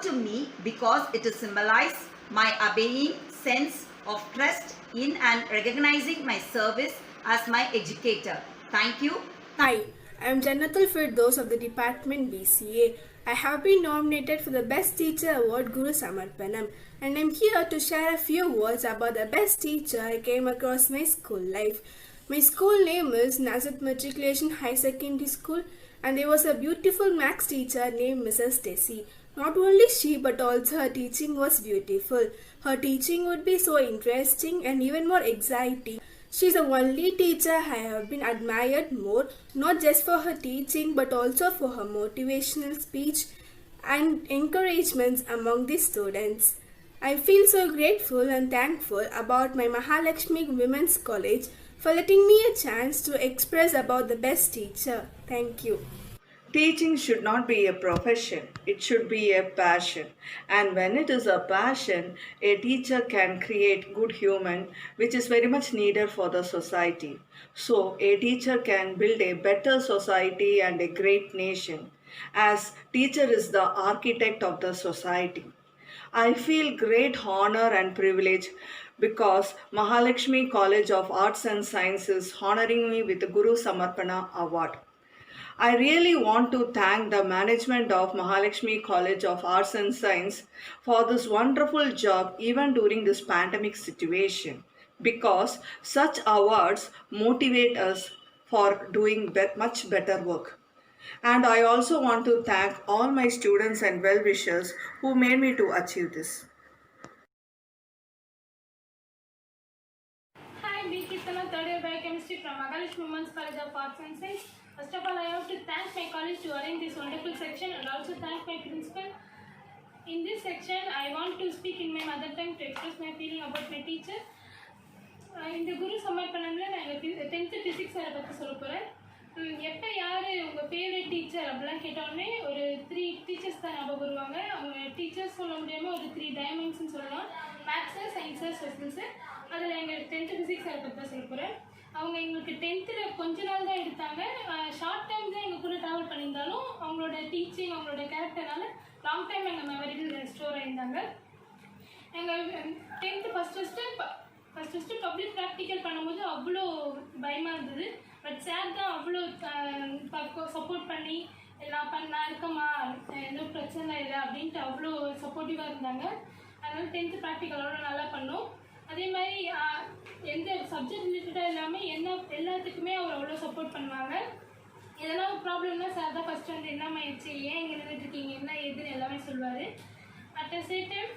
to me because it symbolizes my obeying sense of trust in and recognizing my service as my educator. Thank you. Hi, I am Jannatul Firdaus of the Department BCA. I have been nominated for the Best Teacher Award Guru Samarpanam, and I'm here to share a few words about the best teacher I came across in my school life. My school name is Nazareth Matriculation High Secondary School, and there was a beautiful Max teacher named Mrs. Tessie. Not only she but also her teaching was beautiful. Her teaching would be so interesting and even more exciting. She's the only teacher I have been admired more, not just for her teaching but also for her motivational speech and encouragements among the students. I feel so grateful and thankful about my Mahalakshmi Women's College for letting me a chance to express about the best teacher. Thank you. Teaching should not be a profession, it should be a passion. And when it is a passion, a teacher can create good human, which is very much needed for the society. So a teacher can build a better society and a great nation, as teacher is the architect of the society. I feel great honor and privilege because Mahalakshmi College of Arts and Science is honoring me with the Guru Samarpana Award. I really want to thank the management of Mahalakshmi College of Arts and Science for this wonderful job even during this pandemic situation, because such awards motivate us for doing much better work. And I also want to thank all my students and well-wishers who made me to achieve this. Hi, I'm Kirtana, third year biochemistry from Mahalakshmi Women's College of Arts and Science. First of all, I have to thank my college to arrange this wonderful section and also thank my principal. In this section, I want to speak in my mother tongue to express my feeling about my teacher. இந்த குரு சமர்ப்பணம்ல நான் எங்கள் 10th physics சாரை பற்றி சொல்ல போகிறேன். எப்போ யார் உங்கள் ஃபேவரட் டீச்சர் அப்படிலாம் கேட்டோடனே ஒரு 3 டீச்சர்ஸ் தான் ஞாபகம் வருவாங்க. அவங்க டீச்சர்ஸ் சொல்ல முடியாமல் ஒரு 3 டைமென்ஷன் சொல்லலாம். Maths, science, socials. அதில் எங்கள் 10th ஃபிசிக்ஸ் சாரை பற்றி தான் சொல்ல போகிறேன். அவங்க எங்களுக்கு 10th கொஞ்ச நாள் தான் எடுத்தாங்க. ஷார்ட் டைம் தான் எங்கள் கூட ட்ராவல் பண்ணியிருந்தாலும் அவங்களோட டீச்சிங், அவங்களோட கேரக்டர்னால லாங் டைம் எங்கள் மெமரியில் ஸ்டோர் ஆகியிருந்தாங்க. எங்கள் 10th ஃபஸ்ட்டு பப்ளிக் ப்ராக்டிக்கல் பண்ணும்போது அவ்வளோ பயமாக இருந்தது. பட் சார் தான் அவ்வளோ சப்போர்ட் பண்ணி எல்லாம் நான் இருக்கம்மா, எதுவும் பிரச்சனை இல்லை அப்படின்ட்டு அவ்வளோ சப்போர்ட்டிவாக இருந்தாங்க. அதனால் 10th ப்ராக்டிக்கலோட நல்லா பண்ணோம். அதே மாதிரி எந்த சப்ஜெக்ட் ரிலேட்டடாக இல்லாமல் எல்லாத்துக்குமே அவர் அவ்வளோ சப்போர்ட் பண்ணுவாங்க. எதனா ஒரு ப்ராப்ளம்னா சார் தான் ஃபஸ்ட்டு வந்து என்னம்மா ஆயிடுச்சு, ஏன் இங்கே நின்றுட்டுருக்கீங்க, என்ன ஏதுன்னு எல்லாமே சொல்லுவார். At the same time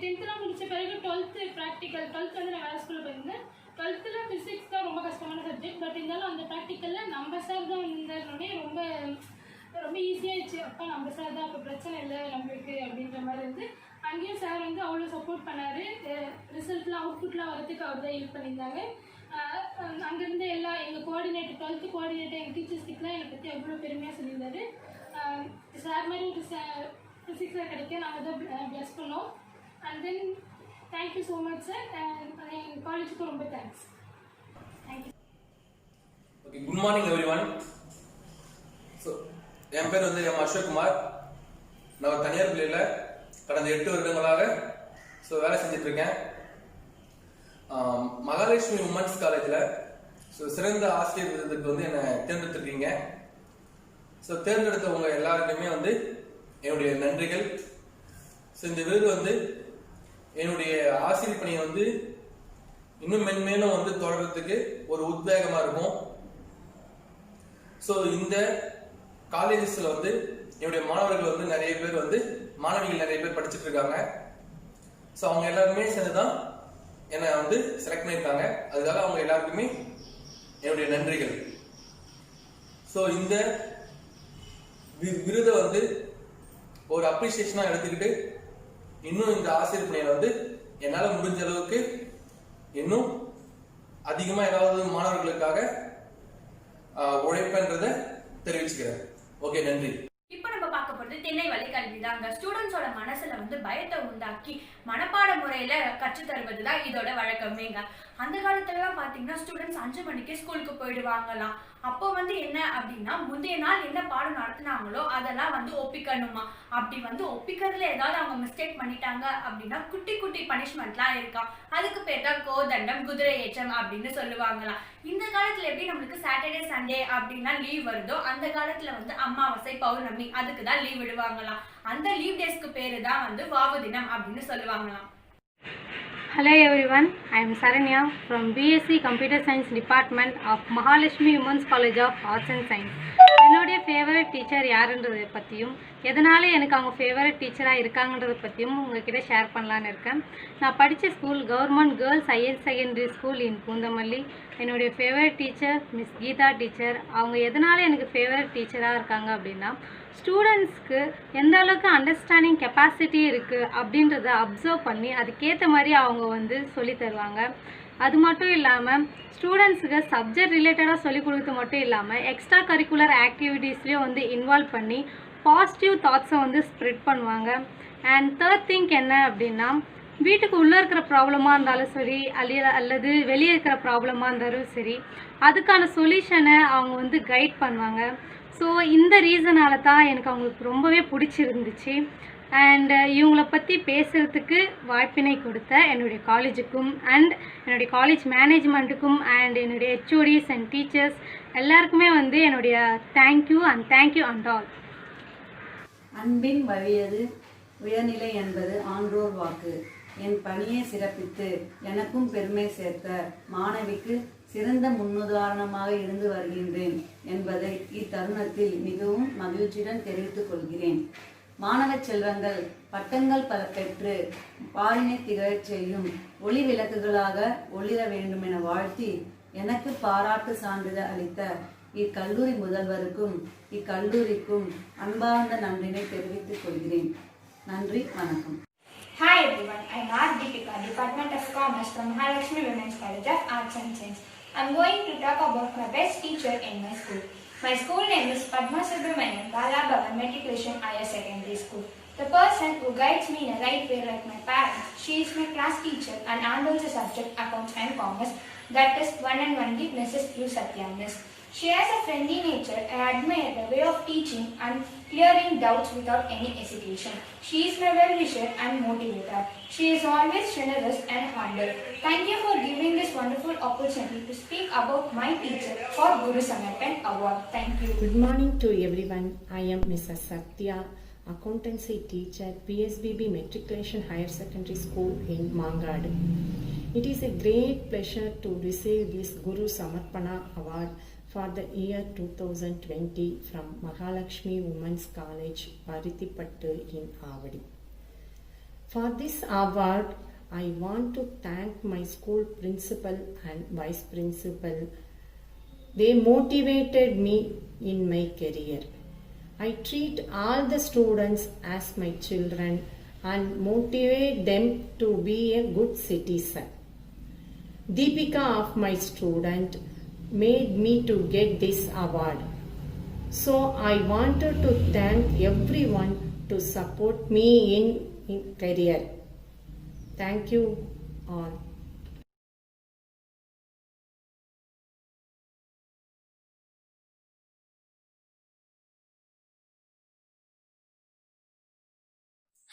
10th முடித்த பிறகு 12th ப்ராக்டிக்கல். 12th வந்து நான் வேறு ஸ்கூலில் போயிருந்தேன். 12th ஃபிசிக்ஸ் தான் ரொம்ப கஷ்டமான சப்ஜெக்ட். பட் இருந்தாலும் அந்த ப்ராக்டிக்கலில் நம்ம சார் தான் இருந்தோடனே ரொம்ப ரொம்ப ஈஸியாகிடுச்சு. அப்போ நம்ம சார் தான், அப்போ பிரச்சனை இல்லை நம்மளுக்கு அப்படின்ற மாதிரி இருந்து அங்கேயும் சார் வந்து அவ்வளோ சப்போர்ட் பண்ணார். ரிசல்ட்லாம் அவுட்புட்லாம் வரதுக்கு அவர் தான் ஹெல்ப் பண்ணியிருந்தாங்க. அங்கேருந்து எங்கள் கோஆர்டினேட்டர் 12th கோஆர்டினேட்டர் எங்கள் டீச்சர்ஸ்க்குலாம் என்னை பற்றி அவ்வளோ பெருமையாக சொல்லியிருந்தாரு. சார் மாதிரி ஒரு ஃபிசிக்ஸாக கிடைக்க நாங்கள் தான் ப்ளஸ் பண்ணோம். And then thank you so much sir. எங்கள் காலேஜுக்கு ரொம்ப thanks. Thank you. Okay, good morning everyone. So என் பேர் வந்து அசோக்குமார். நான் ஒரு தனியார் பள்ளியில் கடந்த 8 வருடங்களாக வேலை செஞ்சிட்ருக்கேன். மகாலட்சுமி உமன்ஸ் காலேஜில் சிறந்த ஆசிரியர் விருதுக்கு வந்து என்னை தேர்ந்தெடுத்துருக்கீங்க. தேர்ந்தெடுத்தவங்க எல்லாருக்குமே வந்து என்னுடைய நன்றிகள். இந்த விருது வந்து என்னுடைய ஆசிரியர் பணியை வந்து இன்னும் மென்மேலும் வந்து தொடர்றதுக்கு ஒரு உத்வேகமாக இருக்கும். இந்த காலேஜஸில் வந்து என்னுடைய மாணவர்கள் வந்து நிறைய பேர் வந்து மாணவிகள் நிறைய பேர் படிச்சுட்டு இருக்காங்க. அவங்க எல்லாருமே சேர்ந்துதான் என்னை வந்து செலக்ட் பண்ணியிருக்காங்க. அதுக்காக அவங்க எல்லாருக்குமே என்னுடைய நன்றிகள். இந்த விருதை வந்து ஒரு அப்ரிசியேஷனாக எடுத்துக்கிட்டு இன்னும் இந்த ஆசிரியர் பணியை வந்து என்னால் முடிஞ்ச அளவுக்கு இன்னும் அதிகமாக ஏதாவது மாணவர்களுக்காக உழைப்பன்றதை தெரிவிச்சுக்கிறேன். ஓகே, நன்றி. இப்போ நம்ம பார்க்க போறது திண்ணை வழி கல்வி தாங்க. ஸ்டூடெண்ட்ஸோட மனசுல வந்து பயத்தை உண்டாக்கி மனப்பாட முறையில கற்று தருவது தான் இதோட வழக்கமேங்க. அந்த காலத்துலலாம் பார்த்தீங்கன்னா ஸ்டூடெண்ட்ஸ் 5 மணிக்கே ஸ்கூலுக்கு போயிடுவாங்களாம். அப்போ வந்து என்ன அப்படின்னா முந்தைய நாள் என்ன பாடம் நடத்துனாங்களோ அதெல்லாம் வந்து ஒப்பிக்கணுமா. அப்படி வந்து ஒப்பிக்கிறதுல ஏதாவது அவங்க மிஸ்டேக் பண்ணிட்டாங்க அப்படின்னா குட்டி குட்டி பனிஷ்மெண்ட்லாம் இருக்கா. அதுக்கு பேர் தான் கோதண்டம், குதிரை ஏற்றம் அப்படின்னு சொல்லுவாங்களாம். இந்த காலத்துல எப்படி நம்மளுக்கு சாட்டர்டே சண்டே அப்படின்னா லீவ் வருதோ அந்த காலத்துல வந்து அமாவாசை, பௌர்ணமி அதுக்கு தான் லீவ் விடுவாங்களாம். அந்த லீவ் டேஸ்க்கு பேரு தான் வந்து வாவு தினம் அப்படின்னு சொல்லுவாங்களாம். Hello everyone, I am Saranya from BSc Computer Science Department of Mahalakshmi Women's College of Arts and Science. என்னுடைய ஃபேவரட் டீச்சர் யாருன்றதை பற்றியும் எதனால எனக்கு அவங்க ஃபேவரட் டீச்சராக இருக்காங்கன்றதை பற்றியும் உங்ககிட்ட ஷேர் பண்ணலான்னு இருக்கேன். நான் படித்த school government girls higher secondary school in Poonamallee. என்னுடைய favourite teacher miss Geetha teacher. அவங்க எதனால எனக்கு ஃபேவரட் டீச்சராக இருக்காங்க அப்படின்னா ஸ்டூடெண்ட்ஸ்க்கு எந்த அளவுக்கு அண்டர்ஸ்டாண்டிங் கெப்பாசிட்டி இருக்குது அப்படின்றத அப்சர்வ் பண்ணி அதுக்கேற்ற மாதிரி அவங்க வந்து சொல்லி தருவாங்க. அது மட்டும் இல்லாமல் ஸ்டூடெண்ட்ஸுக்கு சப்ஜெக்ட் ரிலேட்டடாக சொல்லிக் கொடுத்து மட்டும் இல்லாமல் எக்ஸ்ட்ரா கரிக்குலர் ஆக்டிவிட்டீஸ்லேயும் வந்து இன்வால்வ் பண்ணி பாசிட்டிவ் தாட்ஸை வந்து ஸ்ப்ரெட் பண்ணுவாங்க. அண்ட் தேர்ட் திங் என்ன அப்படின்னா வீட்டுக்கு உள்ளே இருக்கிற ப்ராப்ளமாக இருந்தாலும் சரி அல்லது வெளியே இருக்கிற ப்ராப்ளமாக இருந்தாலும் சரி அதுக்கான சொல்யூஷனை அவங்க வந்து கைட் பண்ணுவாங்க. ஸோ இந்த ரீசனால தான் எனக்கு அவங்களுக்கு ரொம்பவே பிடிச்சிருந்துச்சு. அண்ட் இவங்களை பற்றி பேசுகிறதுக்கு வாய்ப்பினை கொடுத்த என்னுடைய காலேஜுக்கும் அண்ட் என்னுடைய காலேஜ் மேனேஜ்மெண்ட்டுக்கும் அண்ட் என்னுடைய ஹெச்ஓடிஸ் அண்ட் டீச்சர்ஸ் எல்லாருக்குமே வந்து என்னுடைய தேங்க்யூ அண்ட் ஆல். அன்பின் வழியது உயர்நிலை என்பது ஆன்றோர் வாக்கு. என் பணியை சிறப்பித்து எனக்கும் பெருமை சேர்த்த மாணவிக்கு சிறந்த முன்னுதாரணமாக இருந்து வருகின்றேன் என்பதை இத்தருணத்தில் மிகவும் மகிழ்ச்சியுடன் தெரிவித்துக் கொள்கிறேன். மாணவ செல்வங்கள் பட்டங்கள் பல பெற்று பாரினை திகழச் செய்யும் ஒளி விளக்குகளாக ஒளிர வேண்டும் என வாழ்த்தி எனக்கு பாராட்டு சான்றிதழ் அளித்த இக்கல்லூரி முதல்வருக்கும் இக்கல்லூரிக்கும் அன்பார்ந்த நன்றினை தெரிவித்துக் கொள்கிறேன். நன்றி, வணக்கம். Hi everyone, I am R. Deepika, Department of Commerce from Mahalakshmi Women's College of Arts and Science. I am going to talk about my best teacher in my school. My school name is Padma Subramanian Balabhavan Matriculation Higher Secondary School. The person who guides me in a right way like my parents, she is my class teacher and handles the subject Accounts and Commerce, that is one and only Mrs. U. Satya Miss. She has a friendly nature. I admire the way of teaching and clearing doubts without any hesitation. She is my well-wisher and motivator. She is always generous and humble. Thank you for giving this wonderful opportunity to speak about my teacher for Guru Samarpan Award. Thank you. Good morning to everyone. I am Mrs. Satya, accountancy teacher, PSBB Matriculation Higher Secondary School in Mangadu. It is a great pleasure to receive this Guru Samarpana Award for the year 2020 from Mahalakshmi Women's College, Paritipattu in Avadi. For this award, I want to thank my school principal and vice principal. They motivated me in my career. I treat all the students as my children and motivate them to be a good citizen. Deepika of my student made me to get this award. So I wanted to thank everyone to support me in career. Thank you all.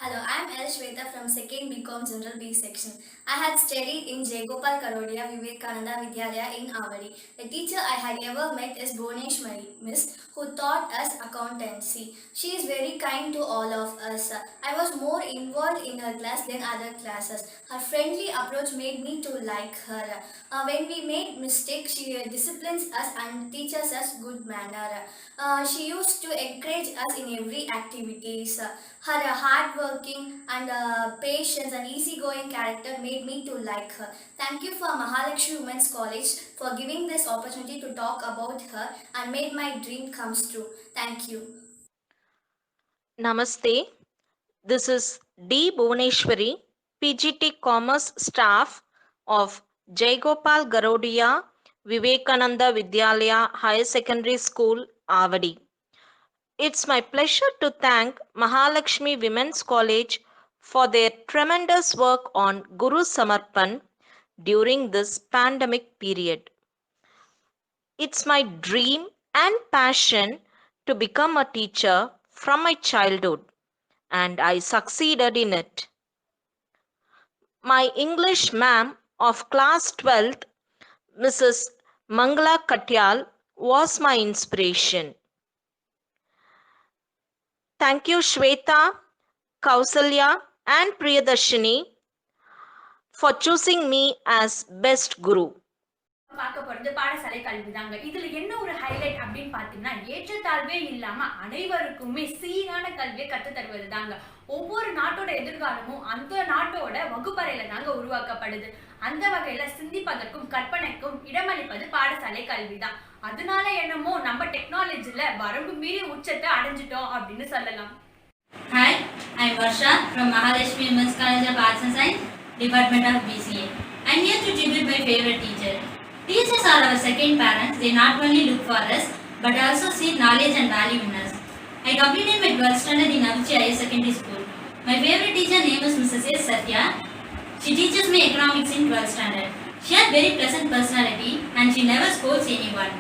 Hello, I am L. Shweta from 2nd BCom General B section. I had studied in J. Gopal Karodia Vivekananda Vidyalaya in Avadi. The teacher I had ever met is Bhuvneshwari Miss, who taught us accountancy. She is very kind to all of us. I was more involved in her class than other classes. Her friendly approach made me to like her. When we made mistakes, she disciplines us and teaches us good manner. She used to encourage us in every activities. Her hardworking and patience and easygoing character made me to like her. Thank you for Mahalakshmi Women's College for giving this opportunity to talk about her and made my dream comes true. Thank you. Namaste. This is D. Bhuvneshwari, PGT Commerce staff of J. Gopal Garodia Vivekananda Vidyalaya Higher Secondary School, Avadi. It's my pleasure to thank Mahalakshmi Women's College for their tremendous work on Guru Samarpan. during this pandemic period. It's my dream and passion to become a teacher from my childhood, and I succeeded in it. My English ma'am of class 12th, Mrs. Mangala Katyal, was my inspiration. Thank you, Shweta, Kausalya, and Priyadarshini for choosing me as best guru. பார்க்க போறது பாடசாலை கல்வி தாங்க. இதுல என்ன ஒரு highlight அப்படின்னு பாத்தீங்கன்னா, ஏற்றத்தாழ்வே இல்லாம அனைவருக்குமே சீரான கல்வியை கத்து தருவது தாங்க. ஒவ்வொரு நாட்டோட எதிர்காலமும் அந்த நாட்டோட வகுப்பறையில தாங்க உருவாக்கப்படுது. அந்த வகையில சிந்திப்பதற்கும் கற்பனைக்கும் இடமளிப்பது பாடசாலை கல்வி தான். அதனால என்னமோ நம்ம டெக்னாலஜில வரம்பு மீறி உச்சத்தை அடைஞ்சிட்டோம் அப்படின்னு சொல்லலாம். Hi, I'm Varsha from Mahalakshmi Women's College of Arts and Science, Department of BCA. I'm here to tribute my favorite teacher. Teachers are our second parents. They not only look for us, but also see knowledge and value in us. I completed my 12th standard in Avichi Higher Secondary School. My favorite teacher name is Mrs. S. Satya. She teaches me economics in 12th standard. She had very pleasant personality and she never scolds anyone.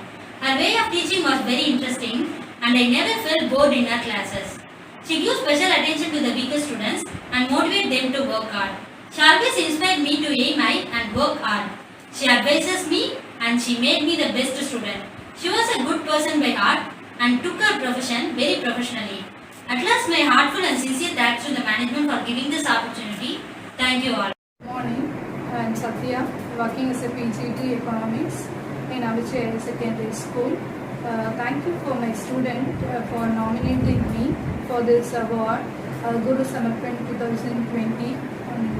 Her way of teaching was very interesting and I never felt bored in her classes. She gives special attention to the weaker students and motivates them to work hard. She always inspired me to aim high and work hard. She advises me and she made me the best student. She was a good person by heart and took her profession very professionally. At last, my heartful and sincere thanks to the management for giving this opportunity. Thank you all. Good morning. I'm Satya, working as a PGT Economics in Avichi Higher Secondary School. Thank you for my student for nominating me for this award, Guru Samarpan 2020.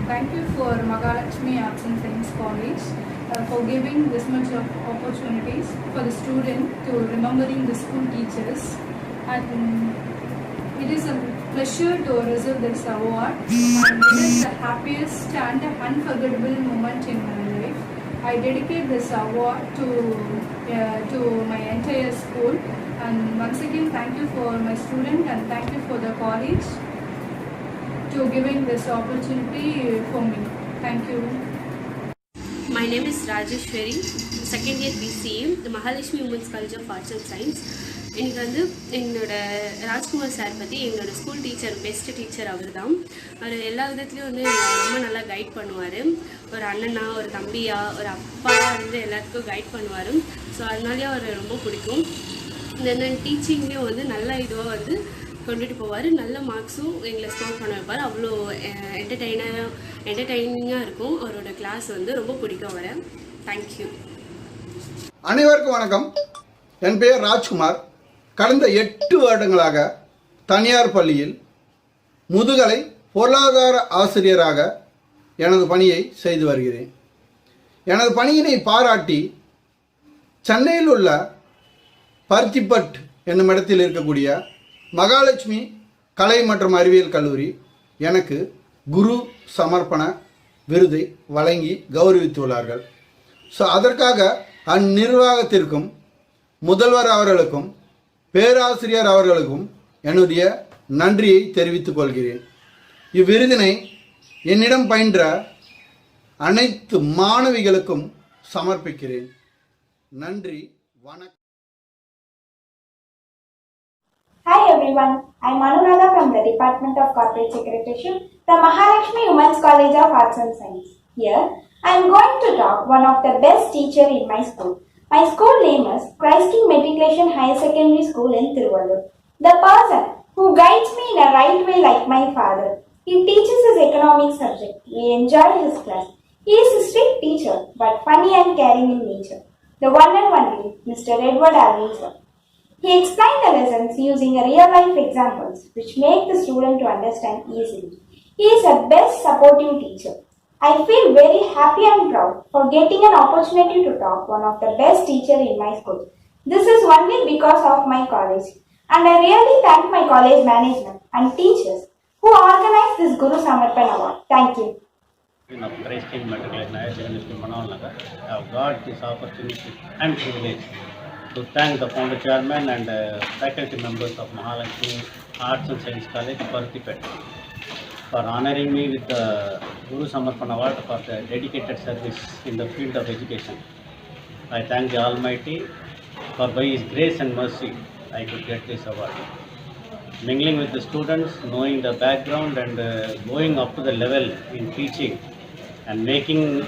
Thank you for Mahalakshmi Arts and Science College for giving this much of opportunities for the student to remembering the school teachers. And it is a pleasure to receive this award. And it is the happiest and unforgettable moment in my life. I dedicate this award to my entire school. And once again, thank you for my student and thank you for the college to giving this opportunity for me. Thank you. My name is Rajeshwari, second year BCA, the Mahalakshmi Women's College of Arts and Science. எனக்கு வந்து என்னோட Rajkumar sir பற்றி எங்களோட school teacher best teacher அவர் தான். அவர் எல்லா விதத்துலேயும் வந்து ரொம்ப நல்லா கைட் பண்ணுவார். ஒரு அண்ணனா, ஒரு தம்பியா, ஒரு அப்பா வந்து எல்லாத்துக்கும் கைட் பண்ணுவார். ஸோ அதனாலேயே அவர் ரொம்ப பிடிக்கும். இந்த டீச்சிங்லேயும் வந்து நல்ல இதுவாக வந்து கொண்டுட்டு போவார். நல்ல மார்க்ஸும் எங்களை ஸ்கோர் பண்ண வைப்பார். அவ்வளோ என்டர்டைனிங்காக இருக்கும். அவரோட கிளாஸ் வந்து ரொம்ப பிடிக்கும் வர. தேங்க்யூ. அனைவருக்கும் வணக்கம். என் பெயர் ராஜ்குமார். கடந்த 8 வருடங்களாக தனியார் பள்ளியில் முதுகலை பொருளாதார ஆசிரியராக எனது பணியை செய்து வருகிறேன். எனது பணியினை பாராட்டி சென்னையில் உள்ள பருத்திப்பட் என்னும் இடத்தில் இருக்கக்கூடிய மகாலட்சுமி கலை மற்றும் அறிவியல் கல்லூரி எனக்கு குரு சமர்ப்பண விருதை வழங்கி கௌரவித்துள்ளார்கள். ஸோ அதற்காக அந்நிர்வாகத்திற்கும் முதல்வர் அவர்களுக்கும் பேராசிரியர் அவர்களுக்கும் என்னுடைய நன்றியை தெரிவித்துக் கொள்கிறேன். இவ்விருதினை என்னிடம் பயின்ற அனைத்து மாணவிகளுக்கும் சமர்ப்பிக்கிறேன். நன்றி, வணக்கம். Hi everyone, I'm Anuradha from the Department of Corporate Secretariat from Mahalakshmi Women's College of Arts and Science. Here, I'm going to talk one of the best teacher in my school. My school name is Christ King Matriculation Higher Secondary School in Tiruvallur. The person who guides me in a right way like my father. He teaches his economics subject. We enjoy his class. He is a strict teacher but funny and caring in nature. The one and only Mr. Edward Alvin sir. He explained the lessons using real-life examples which make the student to understand easily. He is a best supportive teacher. I feel very happy and proud for getting an opportunity to talk one of the best teachers in my school. This is only because of my college. And I really thank my college management and teachers who organized this Guru Samarpan Award. Thank you. Of Christ King Matriculation Higher Secondary School, Manavanagar, I have got this opportunity and privilege to thank the founder chairman and faculty members of Mahalakshmi Arts and Science College, Parthipet. for honoring me with the Guru Samarpan Award for the dedicated service in the field of education. I thank the Almighty for by His grace and mercy I could get this award. Mingling with the students, knowing the background and going up to the level in teaching and making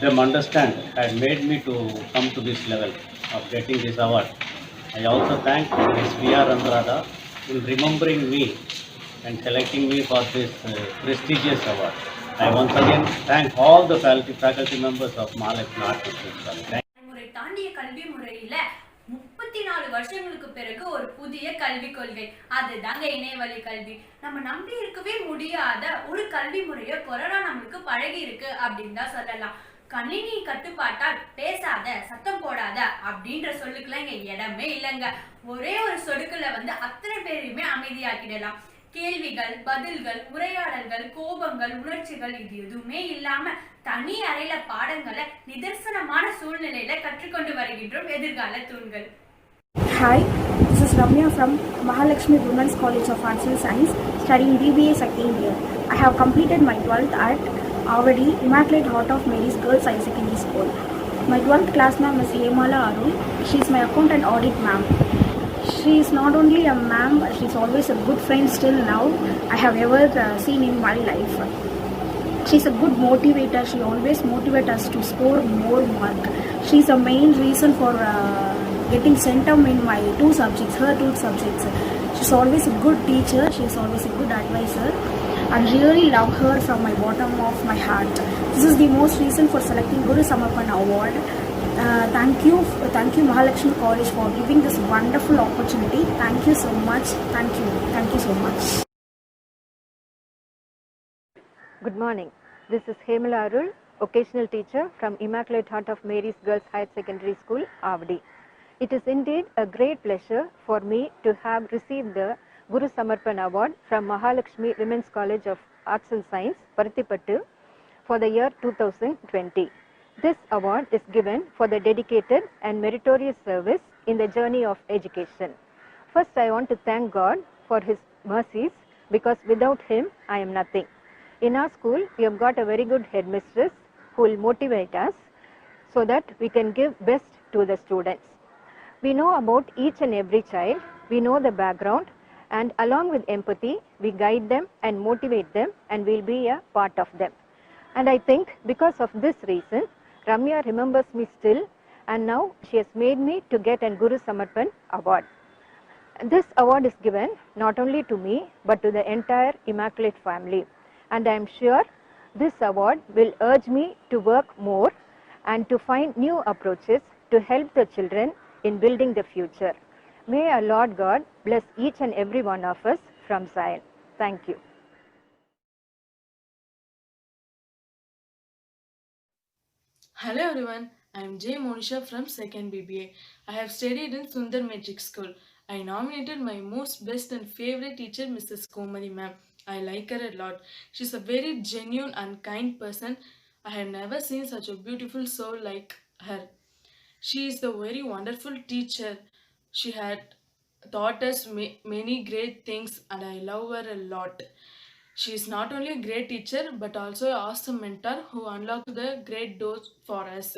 them understand had made me to come to this level of getting this award. I also thank Ms. V.R. Andrada in remembering me and selecting me for this prestigious award. I once again thank all the faculty members of Mahalakshmi Art College. முறை தாண்டிய கல்வி முறையில 34 வருஷங்களுக்கு பிறகு ஒரு புதிய கல்விக் கொள்கை, அதுதாங்க இணையவழி கல்வி. நம்ம நம்பி இருக்கவே முடியாத ஒரு கல்வி முறையை கொரோனா நம்மளுக்கு பழகி இருக்கு அப்படின்னு தான் சொல்லலாம். கணினி கட்டுப்பாட்டால் பேசாத, சத்தம் போடாத அப்படின்ற சொல்லுக்குலாம் இங்க இடமே இல்லைங்க. ஒரே ஒரு சொடுக்குல அத்தனை பேரையுமே அமைதியாக்கிடலாம். கேள்விகள், பதில்கள், உரையாடல்கள், கோபங்கள், உணர்ச்சிகள் இது எதுவுமே இல்லாம தனி அறையில பாடங்களை நிதர்சனமான சூழ்நிலையில கற்றுக்கொண்டு வருகின்றோம் எதிர்கால தூண்கள். Hi, this is Ramya from Mahalakshmi Women's College of Arts and Science, studying BBA second year. I have completed my 12th at Avadi Immaculate Heart of Mary's Girls High Secondary School. My 12th class ma'am is Hemala Arun. She is my account and audit ma'am. She is not only a ma'am, but she is always a good friend still now I have ever seen in my life. She is a good motivator. She always motivates us to score more mark. She is a main reason for getting centum in my her two subjects. She is always a good teacher. She is always a good advisor. I really love her from my bottom of my heart. This is the most reason for selecting Guru Samarpan Award. Thank you Mahalakshmi College for giving this wonderful opportunity. Thank you so much. Thank you so much. Good morning. This is Hemala Arul, occasional teacher from Immaculate Heart of Mary's Girls Higher Secondary School, Avadi. It is indeed a great pleasure for me to have received the Guru Samarpan Award from Mahalakshmi Women's College of Arts and Science, Parthipattu, for the year 2020. This award is given for the dedicated and meritorious service in the journey of education. First, I want to thank God for His mercies, because without Him, I am nothing. In our school, we have got a very good headmistress who will motivate us so that we can give best to the students. We know about each and every child, we know the background, and along with empathy, we guide them and motivate them, and we will be a part of them. And I think because of this reason, Ramya remembers me still, and now she has made me to get a Guru Samarpan Award. This award is given not only to me, but to the entire Immaculate family. And I am sure this award will urge me to work more and to find new approaches to help the children in building the future. May our Lord God bless each and every one of us from Zion. Thank you. Hello everyone, I am J. Monisha from 2nd BBA. I have studied in Sundar Metric School. I nominated my most best and favorite teacher, Mrs. Komari ma'am. I like her a lot. She is a very genuine and kind person. I have never seen such a beautiful soul like her. She is a very wonderful teacher. She had taught us many great things, and I love her a lot. She is not only a great teacher but also an awesome mentor who unlocked the great doors for us.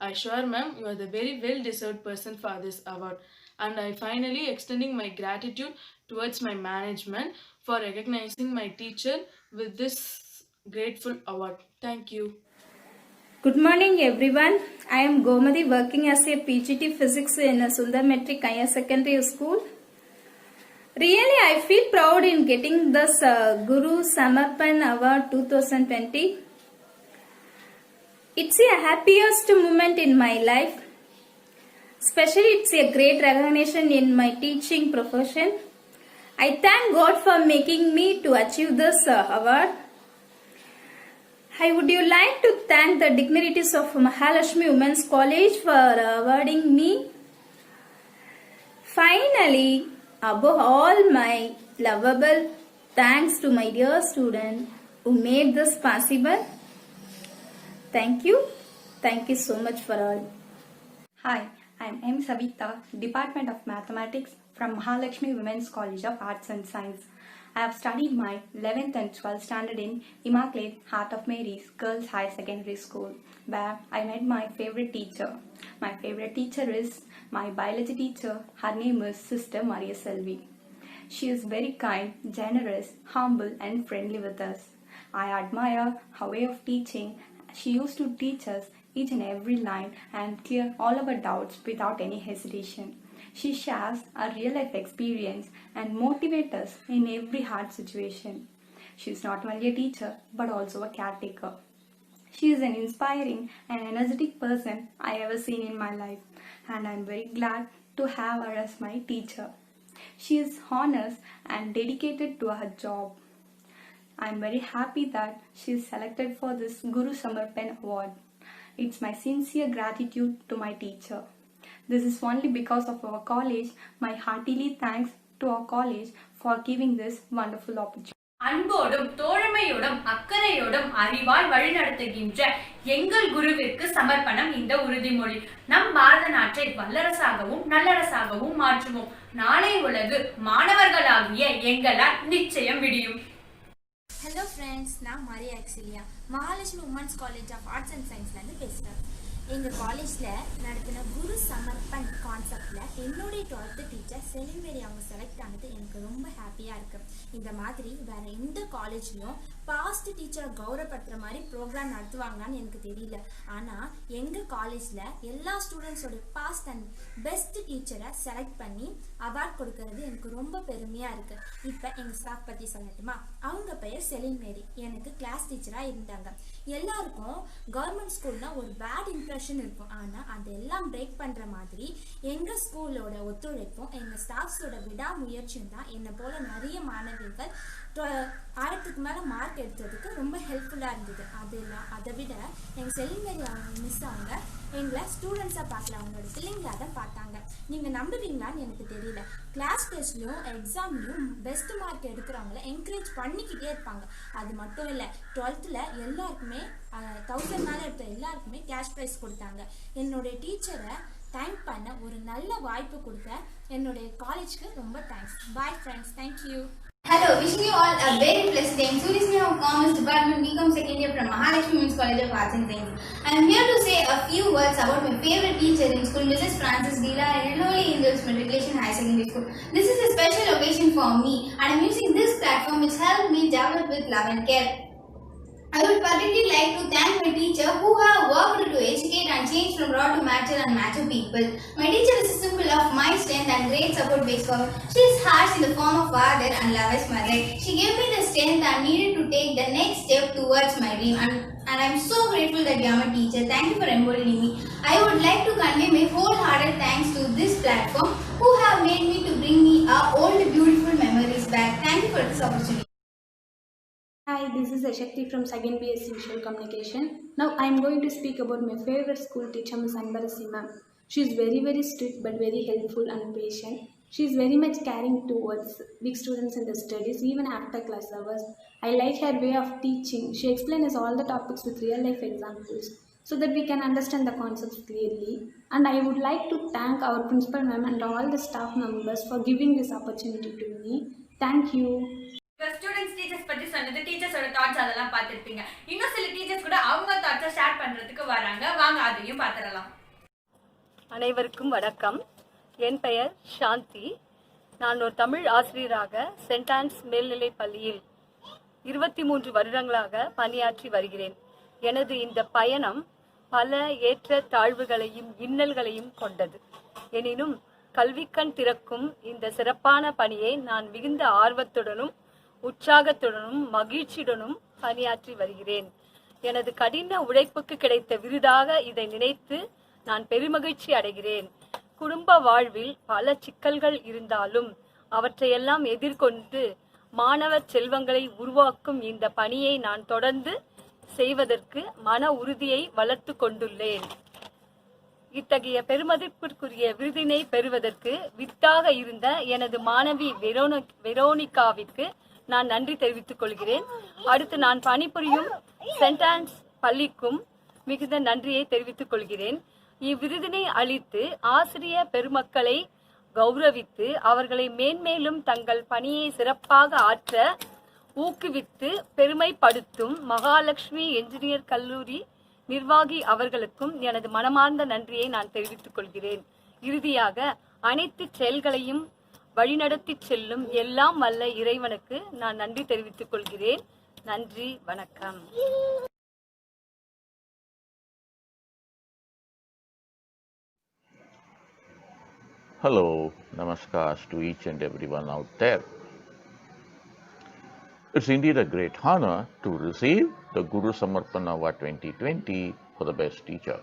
I assure ma'am, you are the very well deserved person for this award. And I finally extending my gratitude towards my management for recognizing my teacher with this grateful award. Thank you. Good morning everyone. I am Gomadi, working as a PGT Physics in Sundar Metric Higher Secondary School. Really, I feel proud in getting this Guru Samarpan Award 2020. It's a happiest moment in my life. Especially, it's a great recognition in my teaching profession. I thank God for making me to achieve this award. I would like to thank the dignitaries of Mahalakshmi Women's College for awarding me. Finally, above all, my lovable thanks to my dear student who made this possible. Thank you. Thank you so much for all. Hi, I am M. Savita, Department of Mathematics from Mahalakshmi Women's College of Arts and Science. I have studied my 11th and 12th standard in Immaculate Heart of Mary's Girls Higher Secondary School, where I met my favorite teacher. My favorite teacher is my biology teacher. Her name is Sister Maria Selvi. She is very kind, generous, humble and friendly with us. I admire her way of teaching. She used to teach us each and every line and clear all our doubts without any hesitation. She shares her real life experience and motivates us in every hard situation. She is not only a teacher but also a caretaker. She is an inspiring and energetic person I ever seen in my life, and I am very glad to have her as my teacher. She is honest and dedicated to her job. I am very happy that she is selected for this Guru Samarpan Award. It's my sincere gratitude to my teacher. This is only because of our college. My heartily thanks to our college for giving this wonderful opportunity. அன்போடும் தோழமையோடும் அக்கறையோடும் அறிவால் வழிநடத்துகின்ற எங்கள் குருவிற்கு சமர்ப்பணம் இந்த உறுதிமொழி. நம் பாரத நாட்டை வல்லரசாகவும் நல்லரசாகவும் மாற்றுவோம். நாளை உலகு மாணவர்களாகிய எங்களால் நிச்சயம் விடியும். ஹலோ ஃப்ரெண்ட்ஸ், நான் Maria Auxilia Mahalakshmi women's college of arts and சயின்ஸ்லேருந்து பேசுகிறேன். எங்கள் காலேஜில் நடத்தின குரு சமர்ப்பன் கான்செப்டில் என்னுடைய 12th டீச்சர் செலிமேரி அவங்க செலக்ட் ஆனது எனக்கு ரொம்ப ஹாப்பியாக இருக்குது. இந்த மாதிரி வேறு எந்த காலேஜ்லையும் பாஸ்ட் டீச்சரை கௌரவப்படுத்துகிற மாதிரி ப்ரோக்ராம் நடத்துவாங்களான்னு எனக்கு தெரியல. ஆனால் எங்கள் காலேஜில் எல்லா ஸ்டூடெண்ட்ஸோட பாஸ்ட் அண்ட் பெஸ்ட் டீச்சரை செலக்ட் பண்ணி அவார்ட் கொடுக்கறது எனக்கு ரொம்ப பெருமையாக இருக்குது. இப்போ எங்கள் ஸ்டாஃப் பற்றி சொல்லட்டுமா? அவங்க பெயர் செலிமேரி. எனக்கு கிளாஸ் டீச்சராக இருந்தாங்க. எல்லாருக்கும் கவர்மெண்ட் ஸ்கூல்னால் ஒரு பேட் இம்ப்ரெஷன் இருக்கும். ஆனால் அதெல்லாம் பிரேக் பண்ணுற மாதிரி எங்கள் ஸ்கூலோட ஒத்துழைப்பும் எங்கள் ஸ்டாஃப்ஸோட விடாமுயற்சியும் தான் என்னை போல் நிறைய மாணவிகள் 1000க்கு மேலே மார்க் எடுத்ததுக்கு ரொம்ப ஹெல்ப்ஃபுல்லாக இருந்தது. அதை விட எங்கள் செலிமேரி அவங்க மிஸ் அவங்க எங்களை ஸ்டூடெண்ட்ஸாக பார்க்கல, அவங்களோட பிள்ளைங்களாக தான் பார்த்தாங்க. நீங்கள் நம்புவீங்களான்னு எனக்கு தெரியல. கிளாஸ் டெஸ்ட்லையும் எக்ஸாம்லையும் பெஸ்ட் மார்க் எடுக்கிறவங்கள என்கரேஜ் பண்ணிக்கிட்டே இருப்பாங்க. அது மட்டும் இல்லை, 12th எல்லாருக்குமே 1000 மேலே எடுத்த எல்லாருக்குமே கேஷ் ப்ரைஸ் கொடுத்தாங்க. என்னுடைய டீச்சரை தேங்க் பண்ண ஒரு நல்ல வாய்ப்பு கொடுத்த என்னுடைய காலேஜ்க்கு ரொம்ப thanks. Bye friends, thank you. Hello, wishing you all a very blessed day. Surismi of Commerce Department, BCom second year from Mahalakshmi Women's College of Arts and Sciences. I am here to say a few words about my favorite teacher in school, Mrs. Francis Dila, in Holy Angels Matriculation High Secondary School. This is a special occasion for me, and I am using this platform which helped me develop with love and care. I would particularly like to thank my teacher who have worked to educate and change from raw to mature and mature people. My teacher is a symbol of my strength and great support base for me. She is harsh in the form of father and love as mother. She gave me the strength I needed to take the next step towards my dream, and I am so grateful that you are my teacher. Thank you for emboldening me. I would like to convey my wholehearted thanks to this platform who have made me to bring me our old beautiful memories back. Thank you for this opportunity. Hi, this is Ashakti from 2nd BSc Visual Communication. Now I am going to speak about my favorite school teacher, Ms. Anbarasi ma'am. She is very strict but very helpful and patient. She is very much caring towards weak students in their studies even after class hours. I like her way of teaching. She explains all the topics with real life examples so that we can understand the concepts clearly. And I would like to thank our principal ma'am and all the staff members for giving this opportunity to me. Thank you. Students teachers பற்றி சொன்னது, டீச்சர்ஸோட thoughts அதெல்லாம் பார்த்துருப்பீங்க. இன்னும் சில teachers கூட அவங்க தாட்ஸை share பண்ணுறதுக்கு வராங்க. வாங்க அதையும் பார்த்துடலாம். அனைவருக்கும் வணக்கம். என் பெயர் சாந்தி. நான் ஒரு தமிழ் ஆசிரியராக சென்ட் ஆன்ஸ் மேல்நிலைப் பள்ளியில் 23 வருடங்களாக பணியாற்றி வருகிறேன். எனது இந்த பயணம் பல ஏற்ற தாழ்வுகளையும் இன்னல்களையும் கொண்டது. எனினும் கல்விக்கண் திறக்கும் இந்த சிறப்பான பணியை நான் மிகுந்த ஆர்வத்துடனும் உற்சாகத்துடனும் மகிழ்ச்சியுடனும் பணியாற்றி வருகிறேன். எனது கடின உழைப்புக்கு கிடைத்த விருதாக இதை நினைத்து நான் பெருமகிழ்ச்சி அடைகிறேன். குடும்ப வாழ்வில் பல சிக்கல்கள் இருந்தாலும் அவற்றையெல்லாம் எதிர்கொண்டு மாணவ செல்வங்களை உருவாக்கும் இந்த பணியை நான் தொடர்ந்து செய்வதற்கு மன உறுதியை வளர்த்து கொண்டுள்ளேன். இத்தகைய பெருமதிப்பிற்குரிய விருதினை பெறுவதற்கு வித்தாக இருந்த எனது மாணவி வெரோனிகாவிற்கு நான் நன்றி தெரிவித்துக் கொள்கிறேன். அடுத்து நான் பணிபுரியும் சென்ட் ஆன்ஸ் பள்ளிக்கும் மிகுந்த நன்றியை தெரிவித்துக் கொள்கிறேன். இவ்விருதினை அளித்து ஆசிரிய பெருமக்களை கௌரவித்து அவர்களை மேன்மேலும் தங்கள் பணியை சிறப்பாக ஆற்ற ஊக்குவித்து பெருமைப்படுத்தும் மகாலட்சுமி என்ஜினியர் கல்லூரி நிர்வாகி அவர்களுக்கும் எனது மனமார்ந்த நன்றியை நான் தெரிவித்துக் கொள்கிறேன். இறுதியாக அனைத்து செயல்களையும் வழிநடத்தி செல்லும் எல்லாம் வல்ல இறைவனுக்கு நான் நன்றி தெரிவித்துக் கொள்கிறேன். நன்றி, வணக்கம். Hello, namaskars to each and everyone out there. It's indeed a great honor to receive the Guru Samarpan Award 2020 for the best teacher.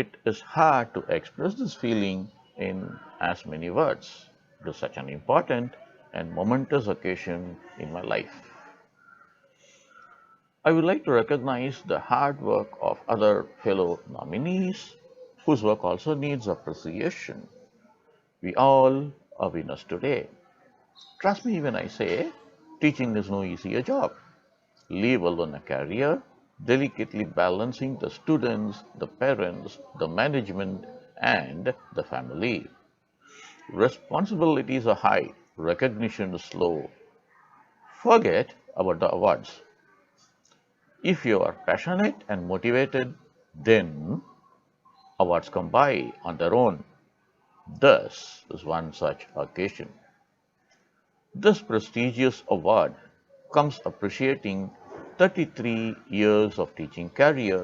It is hard to express this feeling in as many words. It is such an important and momentous occasion in my life. I would like to recognize the hard work of other fellow nominees whose work also needs appreciation. We all are winners today. Trust me when I say, teaching is no easier job. Leave alone a career, delicately balancing the students, the parents, the management, and the family. Responsibilities are high, recognition is low. Forget about the awards. If you are passionate and motivated, then awards come by on their own. This is one such occasion. This prestigious award comes appreciating 33 years of teaching career,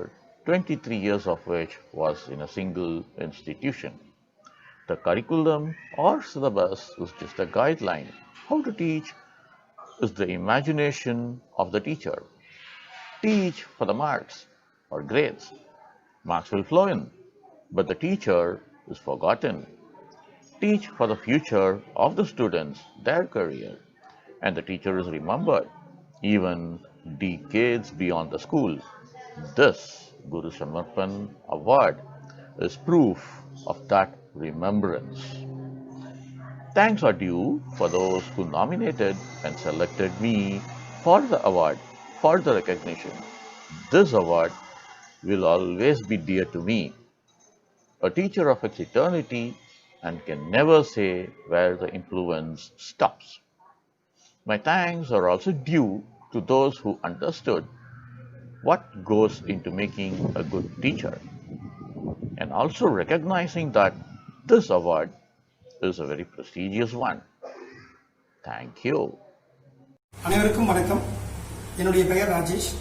23 years of which was in a single institution. The curriculum or syllabus is just a guideline. How to teach is the imagination of the teacher. Teach for the marks or grades. Marks will flow in, but the teacher is forgotten. Teach for the future of the students, their career, and the teacher is remembered even decades beyond the school. This Guru Samarpan Award is proof of that remembrance. Thanks are due for those who nominated and selected me for the award, for the recognition. This award will always be dear to me. A teacher affects eternity and can never say where the influence stops. My thanks are also due to those who understood what goes into making a good teacher, and also recognizing that this award is a very prestigious one. Thank you. அனைவருக்கும் வணக்கம். என்னுடைய பெயர் ராஜேஷ்.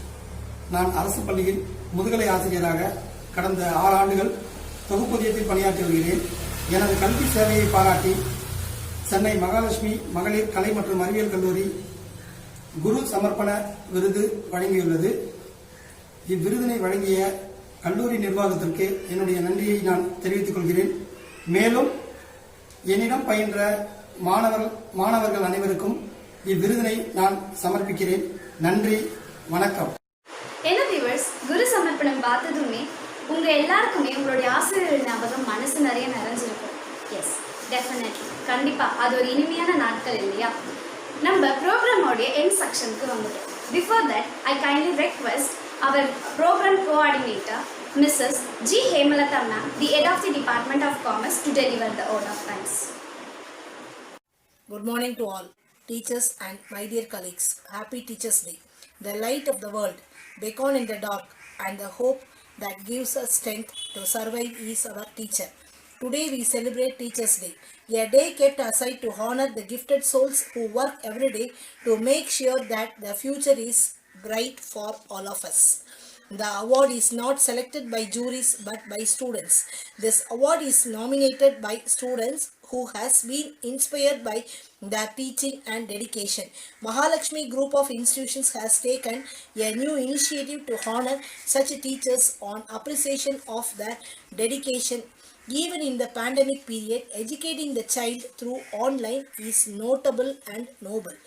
நான் அரசு பள்ளியில் முதுகலை ஆசிரியராக கடந்த 6 ஆண்டுகள் தொகுப்பூதியத்தில் பணியாற்றி வருகிறேன். எனது கல்வி சேவையை பாராட்டி சென்னை மகாலட்சுமி மகளிர் கலை மற்றும் அறிவியல் கல்லூரி குரு சமர்ப்பண விருது வழங்கியுள்ளது. இவ்விருதினை வழங்கிய கல்லூரி நிர்வாகத்திற்கு என்னுடைய நன்றியை நான் தெரிவித்துக் கொள்கிறேன். மேலும் என்னிடம் பயின்ற மாணவர்கள் அனைவருக்கும் இவ்விருதினை நான் சமர்ப்பிக்கிறேன். நன்றி, வணக்கம். என்ன வியூவர்ஸ், குரு சமர்ப்பணம் பார்த்ததுமே உங்க எல்லாருக்குமே உங்களுடைய ஆசிரியர் ஞாபகம் மனசு நிறைய நிறைஞ்சிருக்கும். எஸ், டெஃபினெட்லி, கண்டிப்பா அது ஒரு இனிமையான நாட்கள் இல்லையா? நம்ம ப்ரோக்ராமோடைய எண்ட் செக்ஷனுக்கு வந்துட்டோம். Before that I kindly request our programme coordinator Mrs. G. Hemalata ma'am, the head of the Department of Commerce, to deliver the vote of thanks. Good morning to all teachers and my dear colleagues. Happy Teachers Day. The light of the world, beacon in the dark, and the hope that gives us strength to survive is our teacher. Today we celebrate Teachers Day, a day kept aside to honor the gifted souls who work every day to make sure that the future is bright for all of us. The award is not selected by juries but by students. This award is nominated by students who has been inspired by their teaching and dedication. Mahalakshmi Group of Institutions has taken a new initiative to honor such teachers on appreciation of their dedication. Even in the pandemic period, educating the child through online is notable and noble.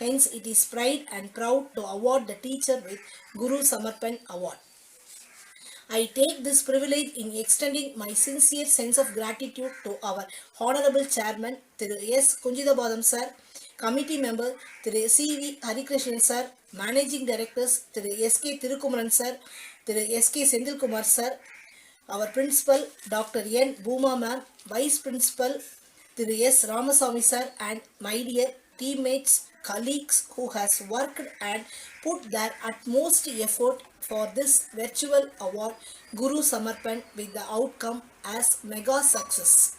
Hence, it is pride and proud to award the teacher with Guru Samarpan Award. I take this privilege in extending my sincere sense of gratitude to our Honorable Chairman, Thiru S. Kunjithabadam Sir, Committee Member, Thiru C.V. Harikrishnan Sir, Managing Directors, Thiru S.K. Thirukumaran Sir, Thiru S.K. Sendilkumar Sir, our principal Dr. N. Booma ma'am, vice principal Thiru S. Ramasamy sir, and my dear teammates, colleagues who has worked and put their utmost effort for this virtual award Guru Samarpan, with the outcome as mega success.